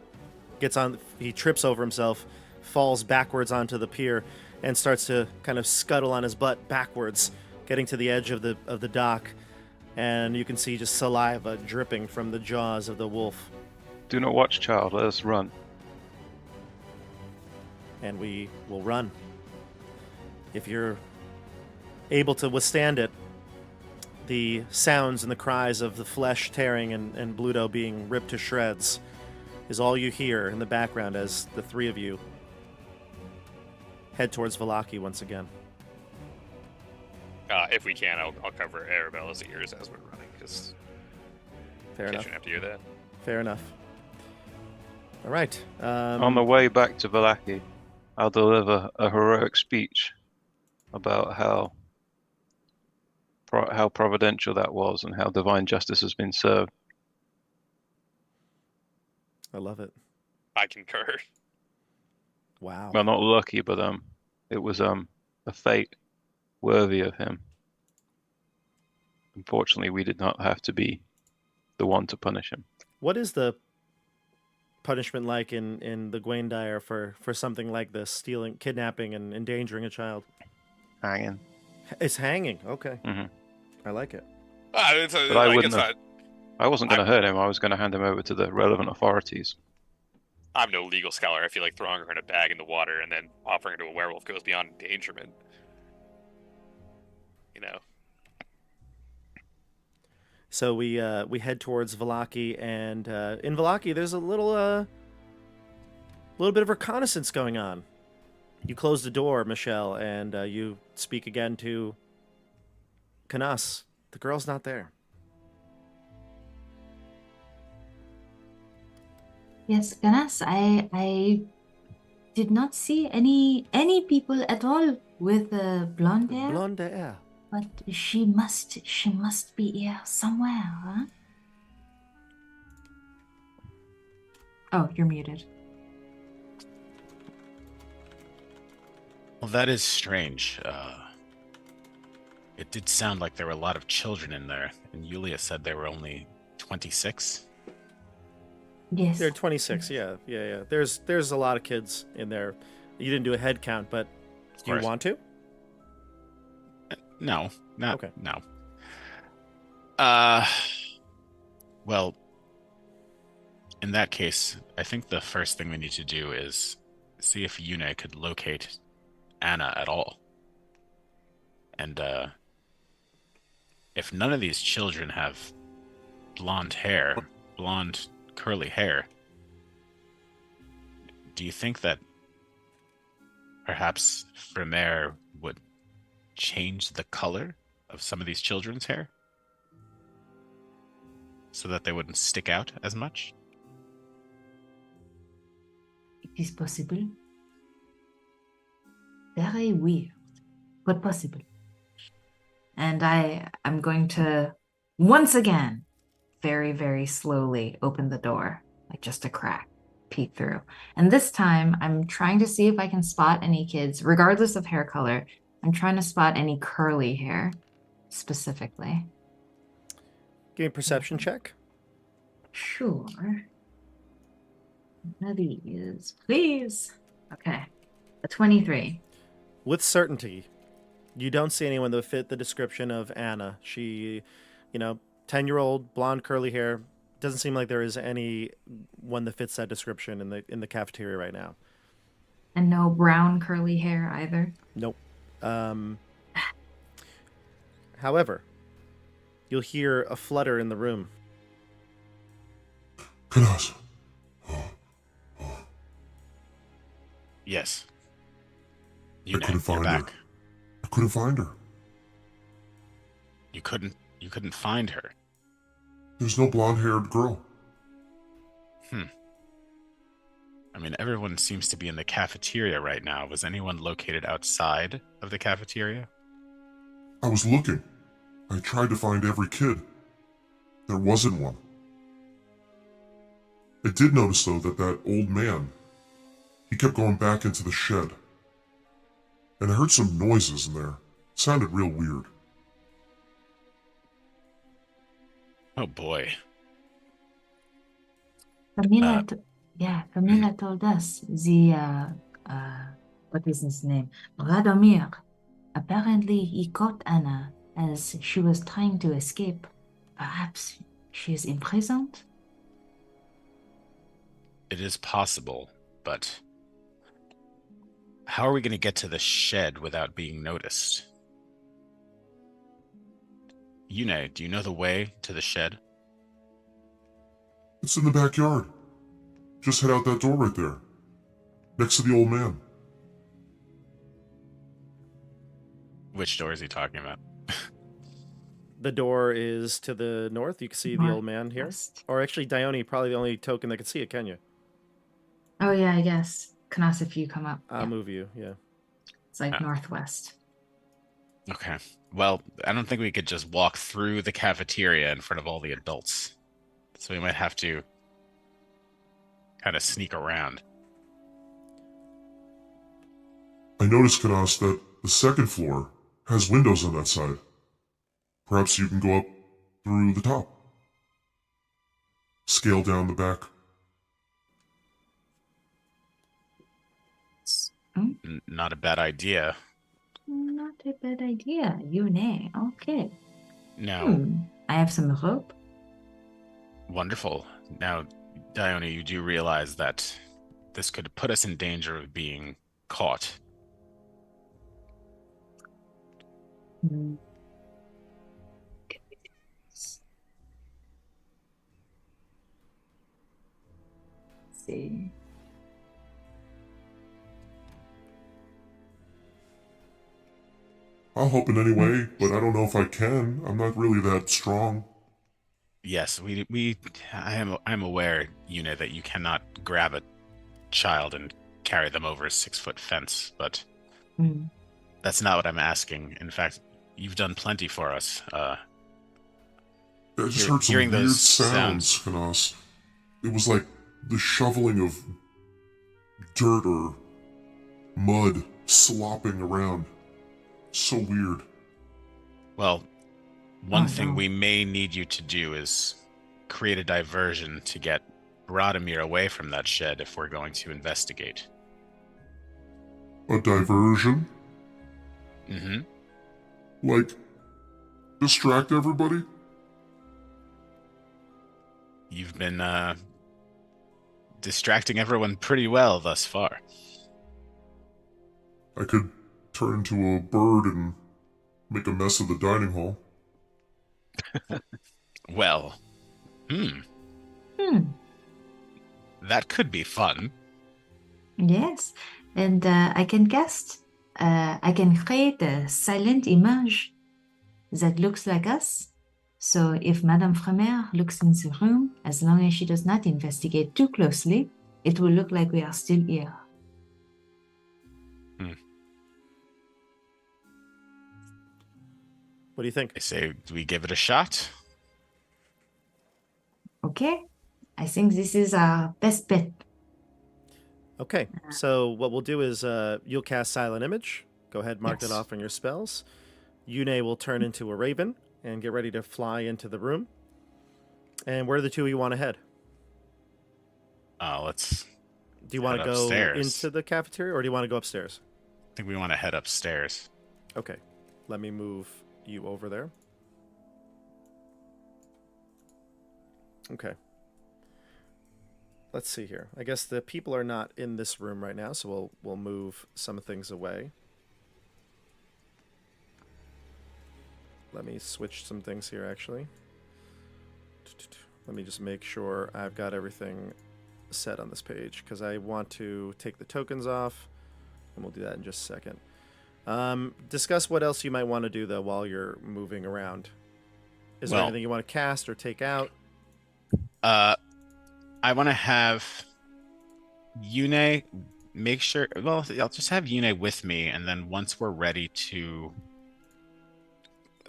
he trips over himself, falls backwards onto the pier, and starts to kind of scuttle on his butt backwards, getting to the edge of the dock. And you can see just saliva dripping from the jaws of the wolf. Do not watch, child. Let us run. And we will run. If you're able to withstand it, the sounds and the cries of the flesh tearing and Bluto being ripped to shreds is all you hear in the background as the three of you head towards Vallaki once again. If we can, I'll cover Arabella's ears as we're running, because Fair I enough. shouldn't have to hear that. Fair enough. All right. On the way back to Vallaki, I'll deliver a heroic speech about how providential that was and how divine justice has been served. I love it. I concur. Wow. Well, not lucky, but it was a fate worthy of him. Unfortunately, we did not have to be the one to punish him. What is the punishment like in the Gwaindire for something like this, stealing, kidnapping, and endangering a child? Hanging. It's hanging. Okay. Mhm. I like it. But I wouldn't have. I wasn't going to hurt him. I was going to hand him over to the relevant authorities. I'm no legal scholar. I feel like throwing her in a bag in the water and then offering her to a werewolf goes beyond endangerment. You know. So we head towards Vallaki, and in Vallaki there's a little bit of reconnaissance going on. You close the door, Michelle, and you speak again to Canas. The girl's not there. Yes, Canas, I did not see any people at all with blonde hair. Blonde hair. But she must be here somewhere, huh? Oh, you're muted. Well, that is strange. It did sound like there were a lot of children in there, and Yulia said there were only 26. Yes. There are 26. Yeah. There's a lot of kids in there. You didn't do a head count, but do you want to? No, not okay. No. Well, in that case, I think the first thing we need to do is see if Yune could locate Anna at all. And if none of these children have blonde curly hair, do you think that perhaps Vermeer would change the color of some of these children's hair so that they wouldn't stick out as much? It is possible. Very weird, but possible. And I'm going to once again very, very slowly open the door, like just a crack, peek through. And this time I'm trying to see if I can spot any kids, regardless of hair color. I'm trying to spot any curly hair specifically. Give me a perception check. Sure. One of these, please. Okay. A 23. With certainty, you don't see anyone that would fit the description of Anna. She, 10-year-old, blonde, curly hair. Doesn't seem like there is any one that fits that description in the cafeteria right now. And no brown curly hair either? Nope. However, you'll hear a flutter in the room. Canas. Yes. I couldn't find her. I couldn't find her. You couldn't find her. There's no blonde-haired girl. I mean, everyone seems to be in the cafeteria right now. Was anyone located outside of the cafeteria? I was looking. I tried to find every kid. There wasn't one. I did notice, though, that old man, he kept going back into the shed. And I heard some noises in there. It sounded real weird. Oh boy. Camila told us what is his name? Radomir. Apparently he caught Anna as she was trying to escape. Perhaps she is imprisoned? It is possible, but how are we going to get to the shed without being noticed? Yune, do you know the way to the shed? It's in the backyard. Just head out that door right there. Next to the old man. Which door is he talking about? The door is to the north. You can see the old man here. Or actually, Dione, probably the only token that can see it, can you? Oh, yeah, I guess. Canas, if you come up. I'll move you, yeah. It's like northwest. Okay. Well, I don't think we could just walk through the cafeteria in front of all the adults. So we might have to kind of sneak around. I noticed, Canas, that the second floor has windows on that side. Perhaps you can go up through the top. scale down the back. Not a bad idea. Not a bad idea. You know. Okay. Now, I have some rope. wonderful. Now, Dione, you do realize that this could put us in danger of being caught. Hmm. Let's see. I'll help in any way, but I don't know if I can. I'm not really that strong. Yes, I'm aware, Una, that you cannot grab a child and carry them over a 6-foot fence, but that's not what I'm asking. In fact, you've done plenty for us. I just heard some hearing weird those sounds, Canas. It was like the shoveling of dirt or mud slopping around. So weird. Well, one thing we may need you to do is create a diversion to get Radomir away from that shed if we're going to investigate. A diversion? Mm-hmm. Like, distract everybody? You've been distracting everyone pretty well thus far. I could turn into a bird and make a mess of the dining hall. Well, that could be fun. Yes, and I can I can create a silent image that looks like us. So if Madame Fremer looks in the room, as long as she does not investigate too closely, it will look like we are still here. What do you think? I say we give it a shot. Okay, I think this is our best bet. Okay, so what we'll do is you'll cast Silent Image. Go ahead, mark Yes. that off on your spells. Yune will turn into a raven and get ready to fly into the room. And where do the two of you want to head? Let's Do you want to head go upstairs. into the cafeteria or do you want to go upstairs? I think we want to head upstairs. Okay, let me move you over there. Okay. Let's see here. I guess the people are not in this room right now, so we'll move some things away. Let me switch some things here, actually. Let me just make sure I've got everything set on this page, because I want to take the tokens off, and we'll do that in just a second. Discuss what else you might want to do, though, while you're moving around. Is there anything you want to cast or take out? I want to have Yune make sure. Well, I'll just have Yune with me, and then once we're ready to,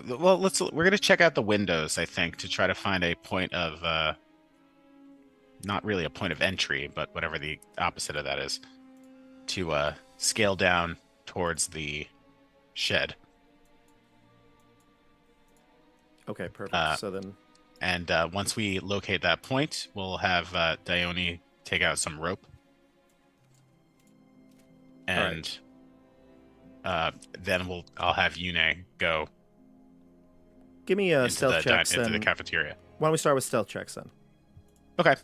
well, we're gonna check out the windows. I think to try to find a point of, not really a point of entry, but whatever the opposite of that is, to scale down towards the shed. Okay, perfect. So then. And once we locate that point, we'll have Dione take out some rope. And then I'll have Yune go Give me a stealth check into the cafeteria. Why don't we start with stealth checks then? Okay.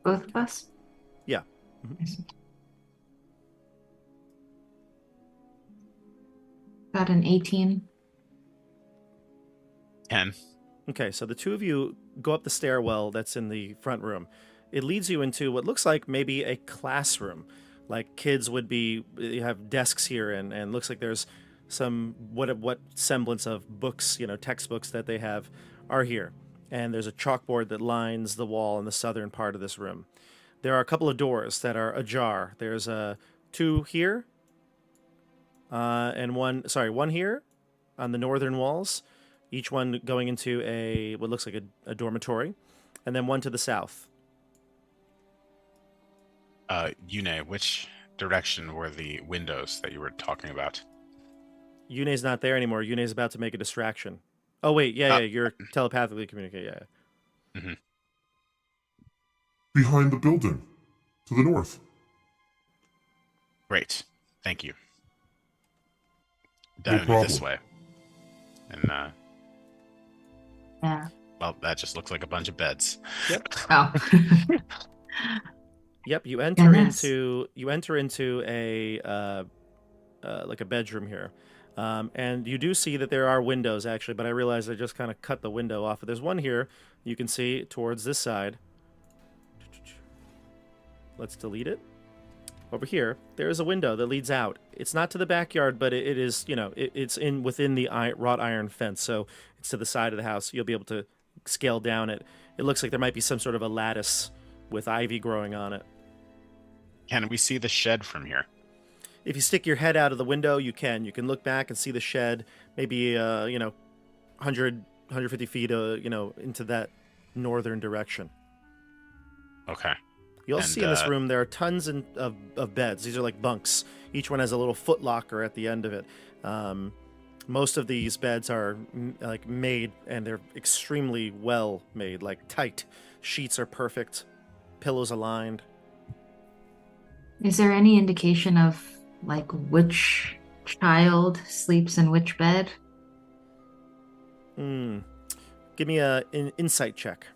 Both of us? Yeah. Got an 18. 10. Okay, so the two of you go up the stairwell that's in the front room. It leads you into what looks like maybe a classroom. Like kids would be, you have desks here, and looks like there's some, what semblance of books, textbooks that they have are here. And there's a chalkboard that lines the wall in the southern part of this room. There are a couple of doors that are ajar. There's two here, and one here on the northern walls. Each one going into what looks like a dormitory, and then one to the south. Yune, which direction were the windows that you were talking about? Yune's not there anymore. Yune's about to make a distraction. Oh, wait, yeah, you're telepathically communicating, yeah. Mm-hmm. behind the building, to the north. Great. Thank you. No Dione, this problem. way. And, Yeah. well, that just looks like a bunch of beds. Yep. Oh. Yep. You enter Goodness. into a like a bedroom here, and you do see that there are windows actually. But I realized I just kind of cut the window off. There's one here. You can see towards this side. Let's delete it. Over here, there is a window that leads out. It's not to the backyard, but it is, it's within the wrought iron fence, so it's to the side of the house. You'll be able to scale down it. It looks like there might be some sort of a lattice with ivy growing on it. Can we see the shed from here? If you stick your head out of the window, you can. You can look back and see the shed, maybe 150 feet, into that northern direction. Okay. You'll And, see in this room there are tons of beds. These are like bunks. Each one has a little foot locker at the end of it. Most of these beds are like made, and they're extremely well made, like tight. Sheets are perfect. Pillows aligned. Is there any indication of like which child sleeps in which bed? Give me an insight check.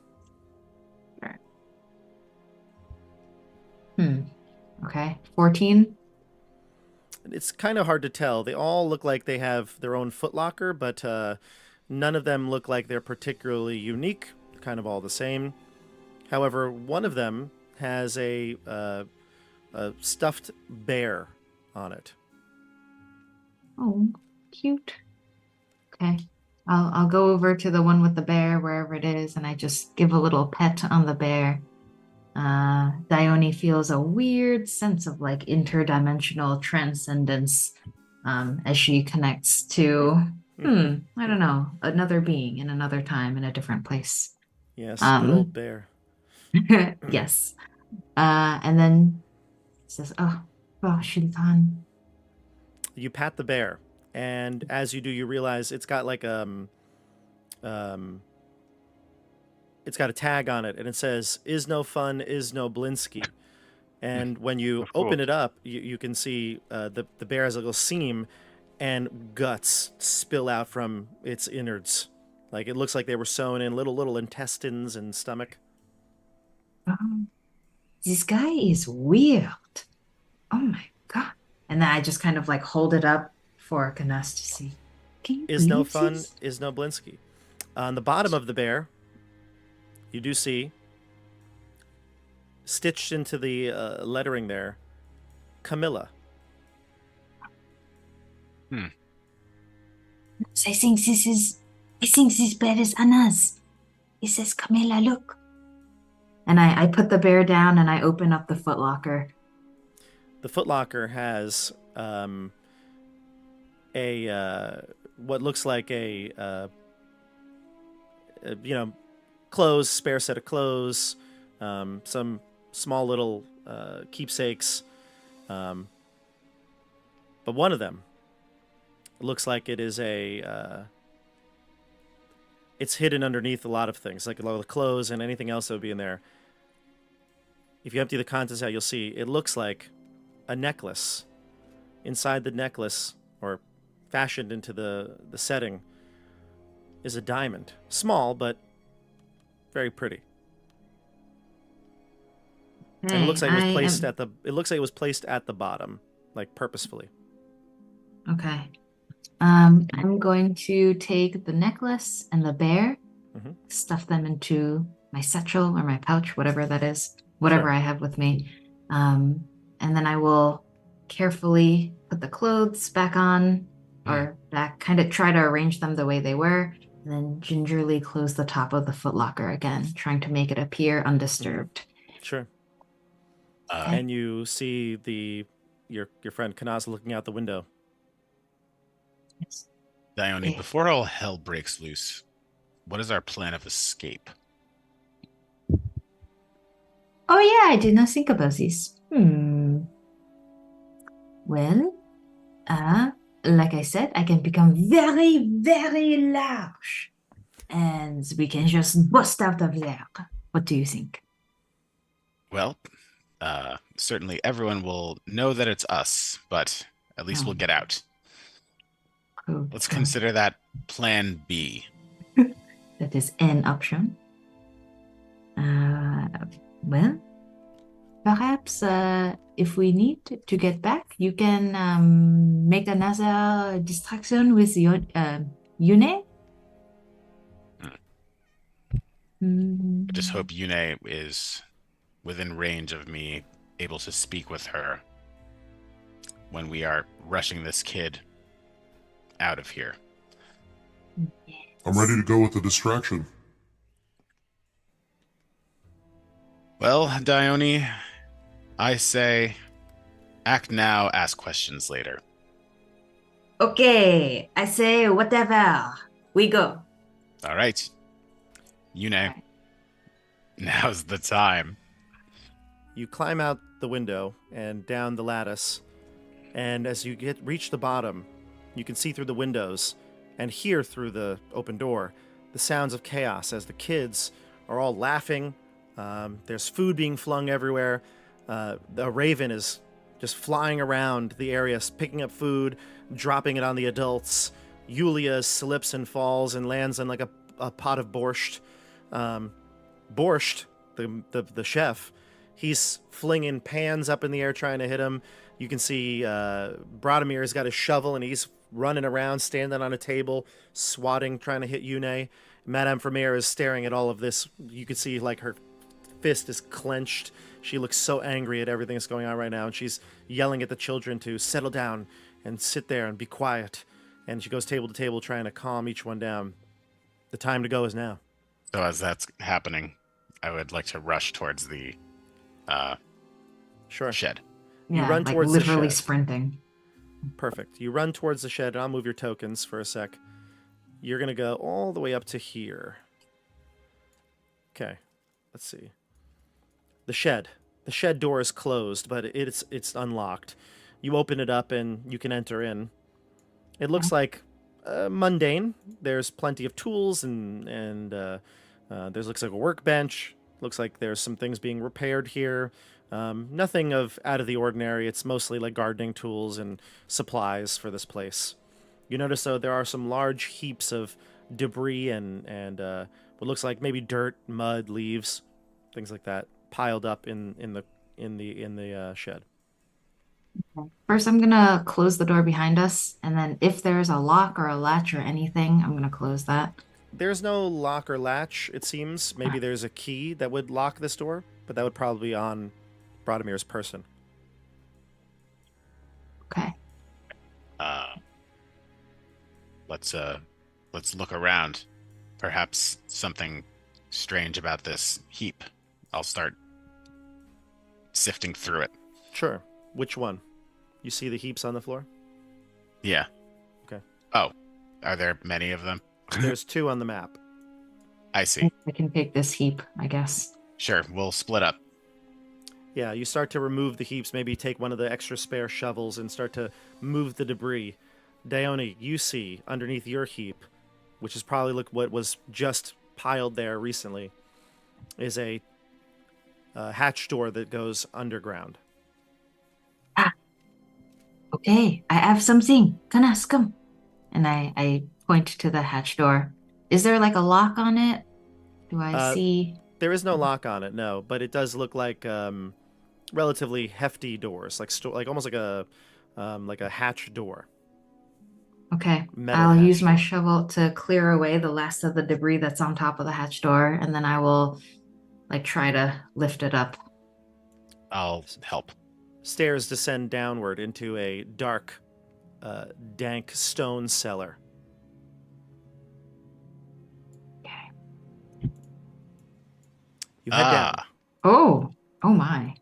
Okay. 14. It's kind of hard to tell. They all look like they have their own footlocker, but none of them look like they're particularly unique. They're kind of all the same. However, one of them has a stuffed bear on it. Oh, cute. Okay. I'll go over to the one with the bear, wherever it is, and I just give a little pet on the bear. Dione feels a weird sense of like interdimensional transcendence as she connects to, I don't know, another being in another time in a different place. Yes, good old bear. Yes. And then it says, oh, Shiltan. You pat the bear, and as you do, you realize it's got like it's got a tag on it, and it says, "Is no fun, is no Blinsky." And when you open it up, you can see the bear has a little seam, and guts spill out from its innards. Like it looks like they were sewn in little intestines and stomach. This guy is weird. Oh my god. And then I just kind of like hold it up for Canas to see. Can you Is no believe fun, this? is no Blinsky. On the bottom of the bear, you do see, stitched into the lettering there, Camilla. I think this bear is Anna's. It says, Camilla, look. And I put the bear down and I open up the footlocker. The footlocker has what looks like a clothes, spare set of clothes, some small little keepsakes, but one of them looks like it is it's hidden underneath a lot of things, like a lot of the clothes and anything else that would be in there. If you empty the contents out, you'll see it looks like a necklace. Inside the necklace, or fashioned into the setting, is a diamond. Small, but very pretty. And it looks like it was placed at the. It looks like it was placed at the bottom, like purposefully. Okay. I'm going to take the necklace and the bear, stuff them into my satchel or my pouch, whatever that is, whatever Sure. I have with me. And then I will carefully put the clothes back on, or back, kind of try to arrange them the way they were, and then gingerly close the top of the footlocker again, trying to make it appear undisturbed. Sure. And you see your friend Canas looking out the window. Yes. Dione, before all hell breaks loose, what is our plan of escape? Oh yeah, I did not think about this. Well, like I said, I can become very, very large. And we can just bust out of there. What do you think? Well, certainly everyone will know that it's us, but at least we'll get out. Cool. Let's consider that Plan B. That is an option. Well, perhaps if we need to get back, you can make another distraction with your Yune. I just hope Yune is within range of me, able to speak with her when we are rushing this kid out of here. I'm ready to go with the distraction. Well, Dione, I say act now, ask questions later. Okay, I say whatever. We go. All right. Yune, now's the time. You climb out the window and down the lattice, and as you reach the bottom, you can see through the windows and hear through the open door the sounds of chaos as the kids are all laughing. There's food being flung everywhere. The raven is just flying around the area, picking up food, dropping it on the adults. Yulia slips and falls and lands on like a pot of borscht. Borscht, the chef, he's flinging pans up in the air trying to hit him. You can see Brodomir's got a shovel and he's running around, standing on a table, swatting, trying to hit Yune. Madame Vermeer is staring at all of this. You can see like her fist is clenched. She looks so angry at everything that's going on right now, and she's yelling at the children to settle down and sit there and be quiet. And she goes table to table trying to calm each one down. The time to go is now. So as that's happening, I would like to rush towards the Sure. shed. You Yeah, run like towards the literally shed. sprinting. Perfect. You run towards the shed, and I'll move your tokens for a sec. You're going to go all the way up to here. Okay. Let's see. The shed. The shed door is closed, but it's unlocked. You open it up, and you can enter in. It looks like mundane. There's plenty of tools, and there's looks like a workbench. Looks like there's some things being repaired here. Nothing out of the ordinary. It's mostly like gardening tools and supplies for this place. You notice, though, there are some large heaps of debris and what looks like maybe dirt, mud, leaves, things like that, piled up in the shed. First, I'm gonna close the door behind us, and then if there's a lock or a latch or anything, I'm gonna close that. There's no lock or latch, it seems. Maybe there's a key that would lock this door, but that would probably be on Brodomir's person. Okay. Let's look around. Perhaps something strange about this heap. I'll start sifting through it. Sure. Which one? You see the heaps on the floor? Yeah. Okay. Oh, are there many of them? There's 2 on the map. I see. I can take this heap, I guess. Sure, we'll split up. Yeah, you start to remove the heaps, maybe take one of the extra spare shovels and start to move the debris. Dione, you see underneath your heap, which is probably what was just piled there recently, is a hatch door that goes underground. Okay, I have something. Canas, come. And I point to the hatch door. Is there like a lock on it? Do I see? There is no lock on it, no, but it does look like relatively hefty doors, like almost like a hatch door. Okay, Metal I'll hatch use my door. shovel to clear away the last of the debris that's on top of the hatch door, and then I will like try to lift it up. I'll help. Stairs descend downward into a dark, dank stone cellar. Okay. You head down. Oh my.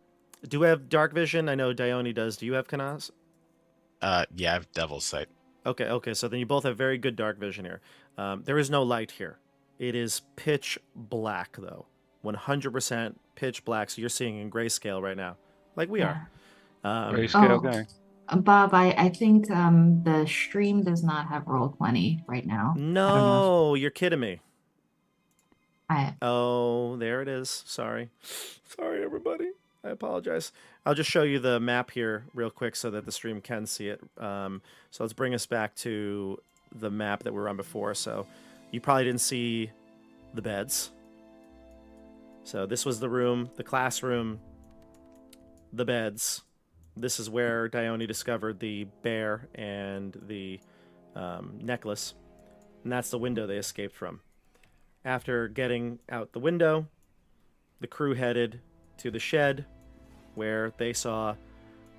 Do you have dark vision? I know Dione does. Do you have Canas? Yeah, I have Devil's Sight. Okay, so then you both have very good dark vision here. There is no light here. It is pitch black, though. 100% pitch black, so you're seeing in grayscale right now, like we are. Grayscale Gang. Bob, I think the stream does not have Roll20 right now. No, you're kidding me. Oh, there it is. Sorry. Sorry, everybody. I apologize. I'll just show you the map here real quick so that the stream can see it. So let's bring us back to the map that we were on before. So you probably didn't see the beds. So this was the room, the classroom, the beds. This is where Dione discovered the bear and the necklace. And that's the window they escaped from. After getting out the window, the crew headed to the shed, where they saw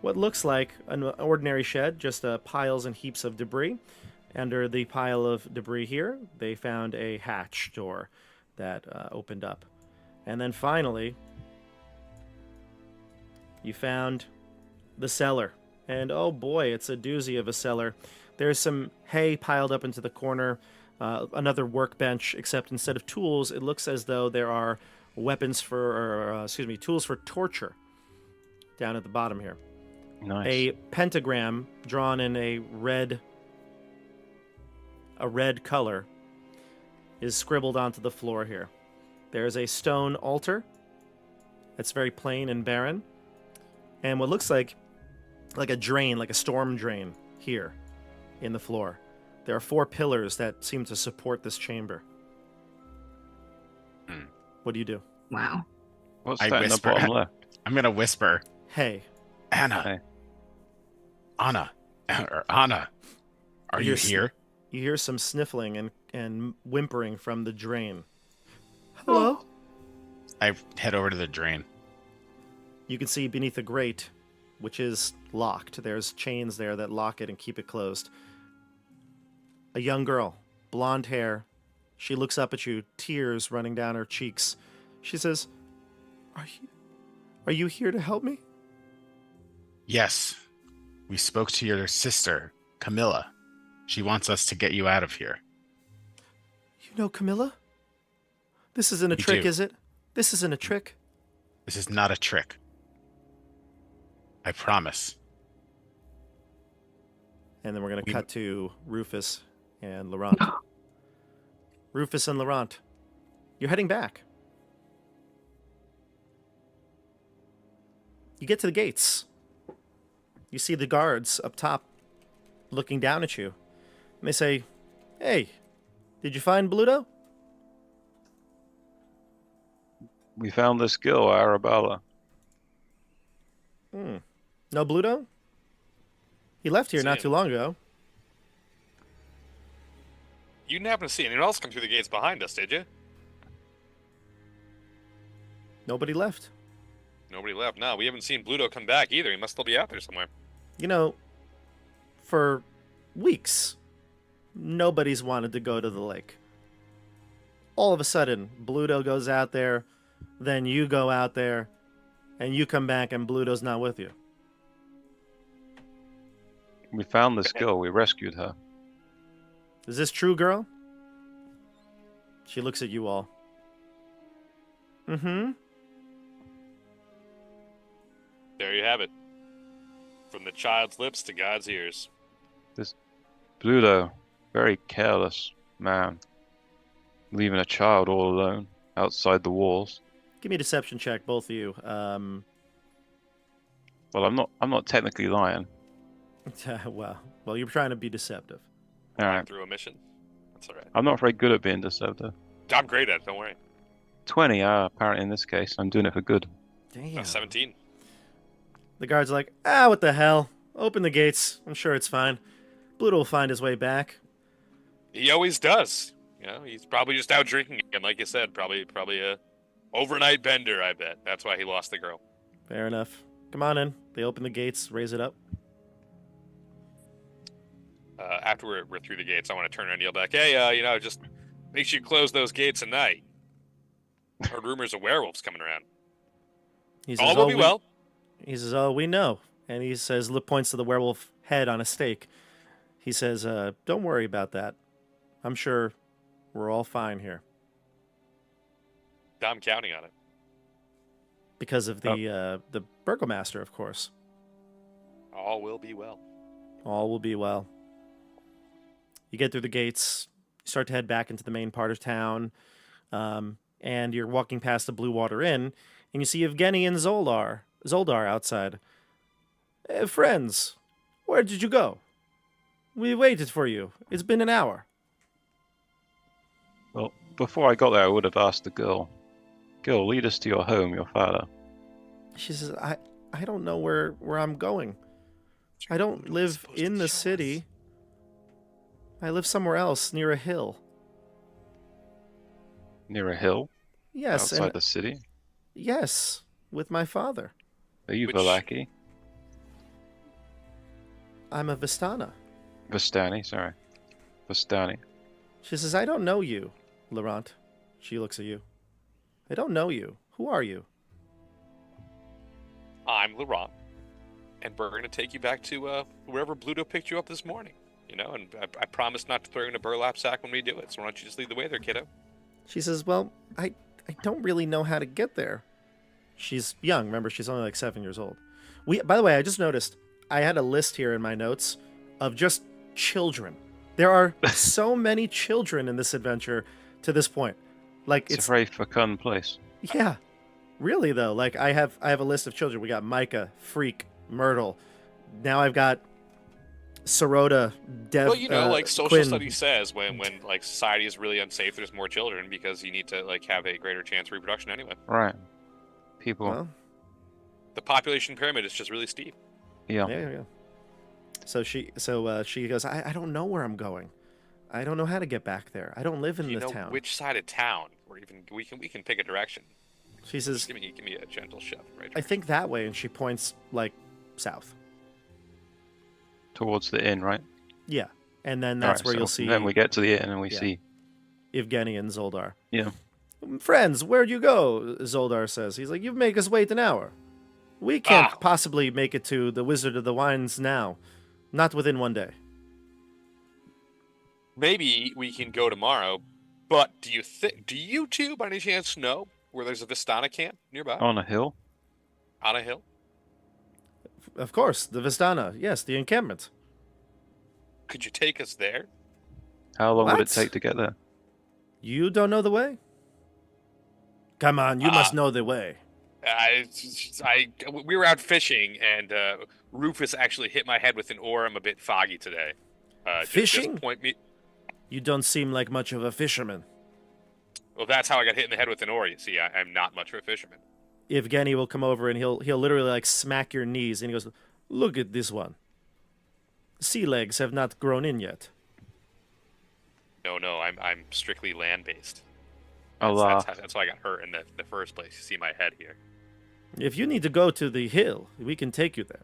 what looks like an ordinary shed, just piles and heaps of debris. Under the pile of debris here, they found a hatch door that opened up. And then finally, you found the cellar. And oh boy, it's a doozy of a cellar. There's some hay piled up into the corner, another workbench, except instead of tools, it looks as though there are weapons tools for torture down at the bottom here. Nice. A pentagram drawn in a red color is scribbled onto the floor here. There's a stone altar that's very plain and barren, and what looks like a drain, like a storm drain here in the floor. There are 4 pillars that seem to support this chamber. What do you do? Wow. What's I that in the whisper. bottom left? I'm gonna whisper, Hey, Anna, Hey. Anna, or Anna, are you You're s- here? you hear some sniffling and whimpering from the drain. Hello? I head over to the drain. You can see beneath the grate, which is locked. There's chains there that lock it and keep it closed. A young girl, blonde hair. She looks up at you, tears running down her cheeks. She says, Are you here to help me? Yes, we spoke to your sister, Camilla. She wants us to get you out of here. You know Camilla? This isn't a We trick, do. is it? This isn't a trick. This is not a trick. I promise. And then we're going to We- cut to Rufus and Laurent. Rufus and Laurent, you're heading back. You get to the gates. You see the guards up top looking down at you. And they say, Hey, did you find Bluto? We found this girl, Arabella. No Bluto? He left here not See too long ago. You didn't happen to see anyone else come through the gates behind us, did you? Nobody left. Nobody left. No, we haven't seen Bluto come back either. He must still be out there somewhere. You know, for weeks, nobody's wanted to go to the lake. All of a sudden, Bluto goes out there, then you go out there, and you come back and Bluto's not with you. We found this girl. We rescued her. Is this true, girl? She looks at you all. Mm-hmm. There you have it. From the child's lips to God's ears. Bluto, very careless man, leaving a child all alone outside the walls. Give me a deception check, both of you. Well, I'm not technically lying. well, you're trying to be deceptive. All right. Through a mission. That's all right. I'm not very good at being deceptive. I'm great at it. Don't worry. 20, apparently in this case. I'm doing it for good. Damn. 17. The guard's like, what the hell? Open the gates. I'm sure it's fine. Bluto will find his way back. He always does. You know, he's probably just out drinking again, like you said. Probably a overnight bender, I bet. That's why he lost the girl. Fair enough. Come on in. They open the gates, raise it up. After we're through the gates, I want to turn around and yell back, hey, just make sure you close those gates at night. Heard rumors of werewolves coming around. He says, All will be well. He says, oh, we know. And he says, points to the werewolf head on a stake. He says, don't worry about that. I'm sure we're all fine here. I'm counting on it. Because of the burgomaster, of course. All will be well. All will be well. You get through the gates. You start to head back into the main part of town. and you're walking past the Blue Water Inn, and you see Evgeny and Zoldar outside. Friends, where did you go? We waited for you. It's been an hour. Well, before I got there, I would have asked the girl. Girl, lead us to your home, your father. She says, I don't know where I'm going. I don't live in the city. I live somewhere else, near a hill. Near a hill? Yes. Outside the city? Yes, with my father. Are you Which- Velaki? I'm a Vistana. Vistani, sorry. Vistani. She says, I don't know you, Laurent. She looks at you. I don't know you. Who are you? I'm Laurent, and we're going to take you back to wherever Bluto picked you up this morning. You know, and I promise not to throw you in a burlap sack when we do it, so why don't you just lead the way there, kiddo? She says, well, I don't really know how to get there. She's young. Remember, she's only like 7 years old. By the way, I just noticed I had a list here in my notes of just children. There are so many children in this adventure to this point. Like It's a very fecund place. yeah, really though. Like I have a list of children. We got Micah, Freak, Myrtle. Now I've got Sorota, Dev. Well, you know, like social Quinn. studies says, when like society is really unsafe, there's more children because you need to like have a greater chance of reproduction anyway. Right. People. Well, The population pyramid is just really steep. yeah. yeah. So she goes, I don't know where I'm going. I don't know how to get back there. I don't live in Do you the know town. which side of town, or even we can pick a direction. She says, Just give me a gentle shove, right? I think that way, and she points like south. Towards the inn, right? Yeah, and then that's Alright, where so you'll see Then we get to the inn and we Yeah. see. Evgeny and Zoldar. Yeah. Friends, where'd you go? Zoldar says. He's like, you make us wait an hour. We can't possibly make it to the Wizard of the Wines now. Not within one day. Maybe we can go tomorrow, but do you two by any chance know where there's a Vistana camp nearby On a hill? on a hill? Of course, the Vistana. Yes, the encampment. Could you take us there? How long would it What? take to get there? You don't know the way? Come on, you must know the way. We were out fishing, and Rufus actually hit my head with an oar. I'm a bit foggy today. Fishing? Just point me. You don't seem like much of a fisherman. Well, that's how I got hit in the head with an oar. You see, I'm not much of a fisherman. Evgeny will come over and he'll literally like smack your knees and he goes, look at this one. Sea legs have not grown in yet. No, I'm strictly land based. Allah. That's why I got hurt in the first place. You see my head here. If you need to go to the hill, we can take you there.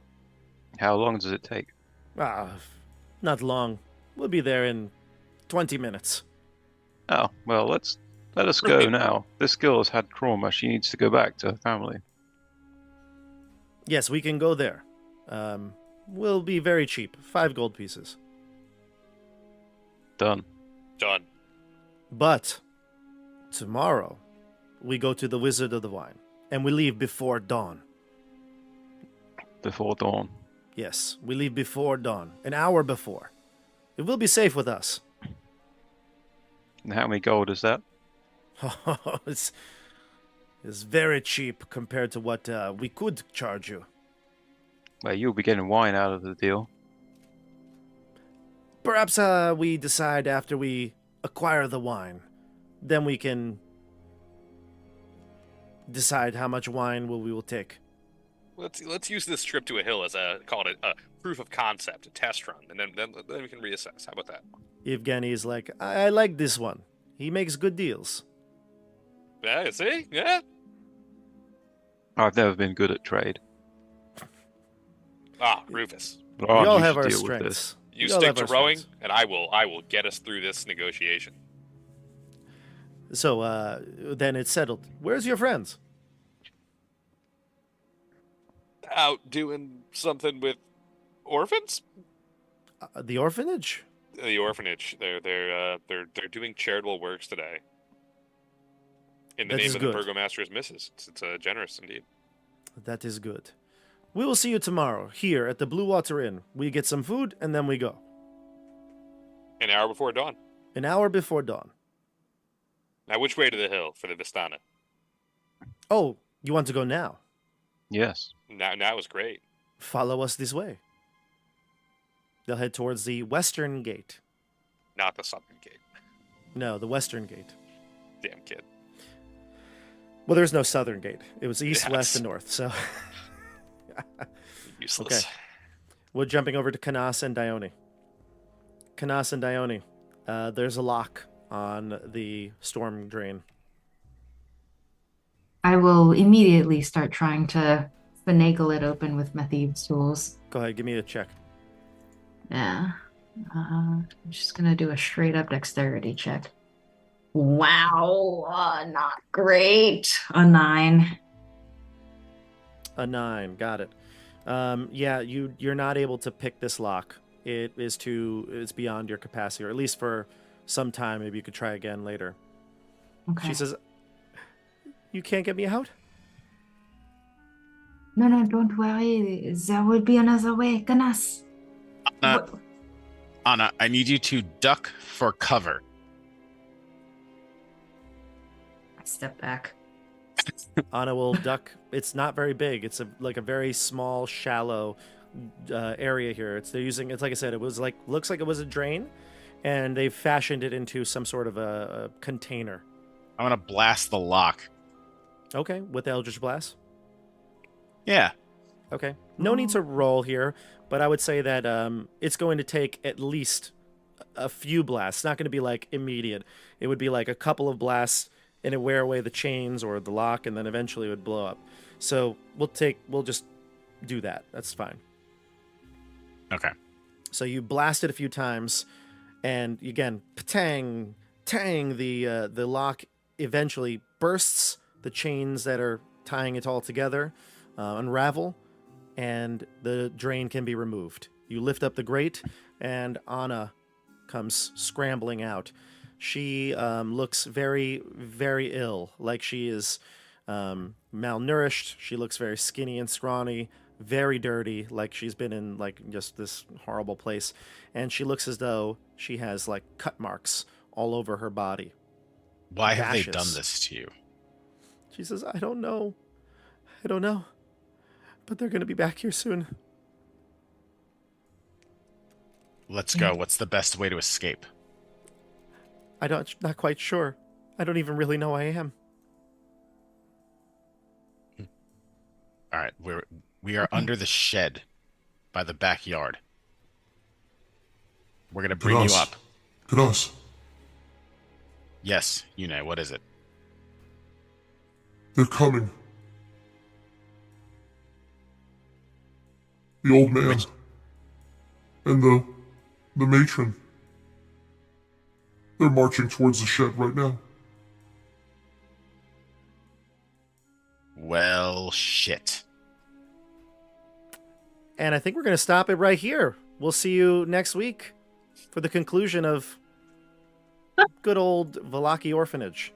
How long does it take? Not long. We'll be there in 20 minutes. Oh, well, let us go now. This girl has had trauma. She needs to go back to her family. Yes, we can go there. Will be very cheap. 5 gold pieces. Done. Done. But tomorrow, we go to the Wizard of the Wine. And we leave before dawn. Before dawn. Yes, we leave before dawn. An hour before. It will be safe with us. And how many gold is that? it's very cheap compared to what we could charge you. Well, you'll be getting wine out of the deal. Perhaps we decide after we acquire the wine. Then we can decide how much wine we will take. Let's use this trip to a hill as a proof of concept, a test run, and then we can reassess. How about that? Evgeny is like, I like this one. He makes good deals. Yeah, see? Yeah. I've never been good at trade. Rufus. Laurent, we all you have should our deal with strengths. this. You We all stick have to our rowing, strengths. and I will get us through this negotiation. So then it's settled. Where's your friends? Out doing something with orphans? The orphanage? The orphanage. They're doing charitable works today. In the That name is of good. the burgomaster's missus. It's generous indeed. That is good. We will see you tomorrow here at the Blue Water Inn. We get some food and then we go. An hour before dawn. An hour before dawn. Now, which way to the hill for the Vistana? Oh, you want to go now? Yes. Now was great. Follow us this way. They'll head towards the western gate. Not the southern gate. No, the western gate. Damn kid. Well, there's no southern gate. It was east, Yes. west, and north. So Useless. Okay. We're jumping over to Canas and Dione. Canas and Dione. There's a lock on the storm drain. I will immediately start trying to finagle it open with my thieves' tools. Go ahead, give me a check. Yeah. I'm just gonna do a straight up dexterity check. Wow, not great. A 9. A 9, got it. Yeah, you're not able to pick this lock. It's beyond your capacity, or at least for some time. Maybe you could try again later. Okay. She says, "You can't get me out?" No, don't worry. There will be another way. Canas. Anna, I need you to duck for cover. I step back. Anna will duck. It's not very big. It's like a very small, shallow area here. It's like I said, looks like it was a drain, and they've fashioned it into some sort of a container. I want to blast the lock. Okay, with Eldritch Blast. Yeah. Okay, no need to roll here, but I would say that it's going to take at least a few blasts. It's not going to be like immediate. It would be like a couple of blasts, and it wear away the chains or the lock, and then eventually it would blow up. So we'll just do that. That's fine. Okay. So you blast it a few times, and again, tang, the lock eventually bursts. The chains that are tying it all together unravel, and the drain can be removed. You lift up the grate, and Anna comes scrambling out. She looks very, very ill, like she is malnourished. She looks very skinny and scrawny, very dirty, like she's been in like just this horrible place. And she looks as though she has like cut marks all over her body. Why have they Gashes. done this to you? She says, I don't know. But they're going to be back here soon. Let's go. What's the best way to escape? Not quite sure. I don't even really know I am. All right, we are under the shed by the backyard. We're gonna bring you up. Canas. Yes, Yune, what is it? They're coming. The old man. And the matron. They're marching towards the shed right now. Well, shit. And I think we're going to stop it right here. We'll see you next week for the conclusion of good old Vallaki Orphanage.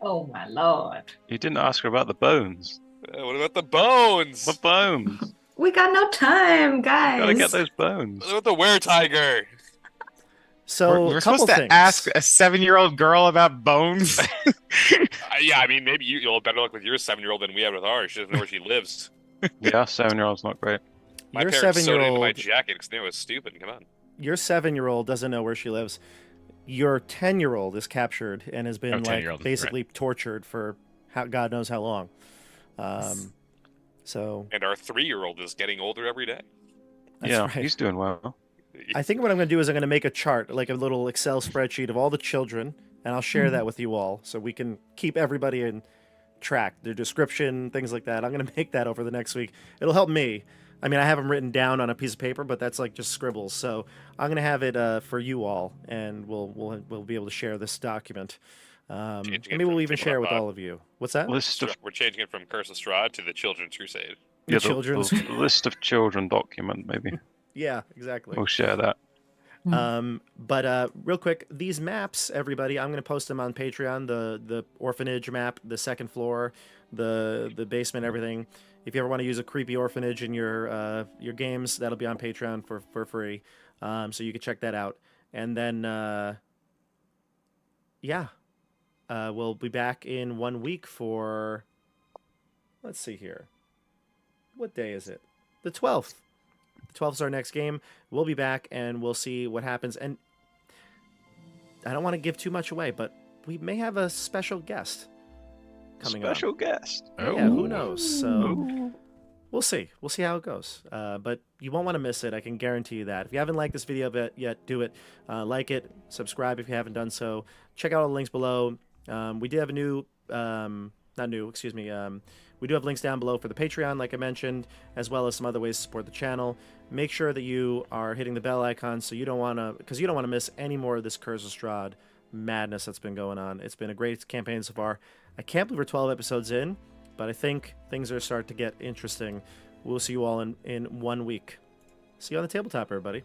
Oh my lord. You didn't ask her about the bones. What about the bones? The bones. We got no time, guys. Gotta get those bones. What about the were-tiger? So, We're a couple supposed to things. ask a 7-year-old girl about bones? Yeah, I mean, maybe you'll have better luck with your 7-year-old than we have with ours. She doesn't know where she lives. Yeah, 7-year-old's not great. My Your parents sewed it into my 7-year-old, jacket because they knew it was stupid. Come on. your 7-year-old doesn't know where she lives. Your 10-year-old is captured and has been 10-year-old, like basically tortured for God knows how long. So And our 3-year-old is getting older every day. that's Yeah, right. he's doing well. I think what I'm going to do is I'm going to make a chart, like a little Excel spreadsheet of all the children, and I'll share that with you all so we can keep everybody in track, their description, things like that. I'm going to make that over the next week. It'll help me. I mean, I have them written down on a piece of paper, but that's like just scribbles. So I'm going to have it for you all, and we'll be able to share this document. Changing it Maybe we'll from even share it with Tabletop. all of you. What's that? List of We're changing it from Curse of Strahd to the Children's Crusade. The children's. the list of children document, maybe. Yeah, exactly. We'll share that. But real quick, these maps, everybody, I'm going to post them on Patreon. The orphanage map, the second floor, the basement, everything. If you ever want to use a creepy orphanage in your games, that'll be on Patreon for free. So you can check that out. And then, yeah, we'll be back in 1 week for, let's see here. What day is it? The 12th. The 12th is our next game. We'll be back, and we'll see what happens. And I don't want to give too much away, but we may have a special guest coming Special guest. Yeah, who knows? So Ooh. we'll see. We'll see how it goes. But you won't want to miss it. I can guarantee you that. If you haven't liked this video yet, do it. Like it. Subscribe if you haven't done so. Check out all the links below. We did have a new... not new, excuse me. We do have links down below for the Patreon, like I mentioned, as well as some other ways to support the channel. Make sure that you are hitting the bell icon so you don't want to, because you don't want to miss any more of this Curse of Strahd madness that's been going on. It's been a great campaign so far. I can't believe we're 12 episodes in, but I think things are starting to get interesting. We'll see you all in 1 week. See you on the tabletop, everybody.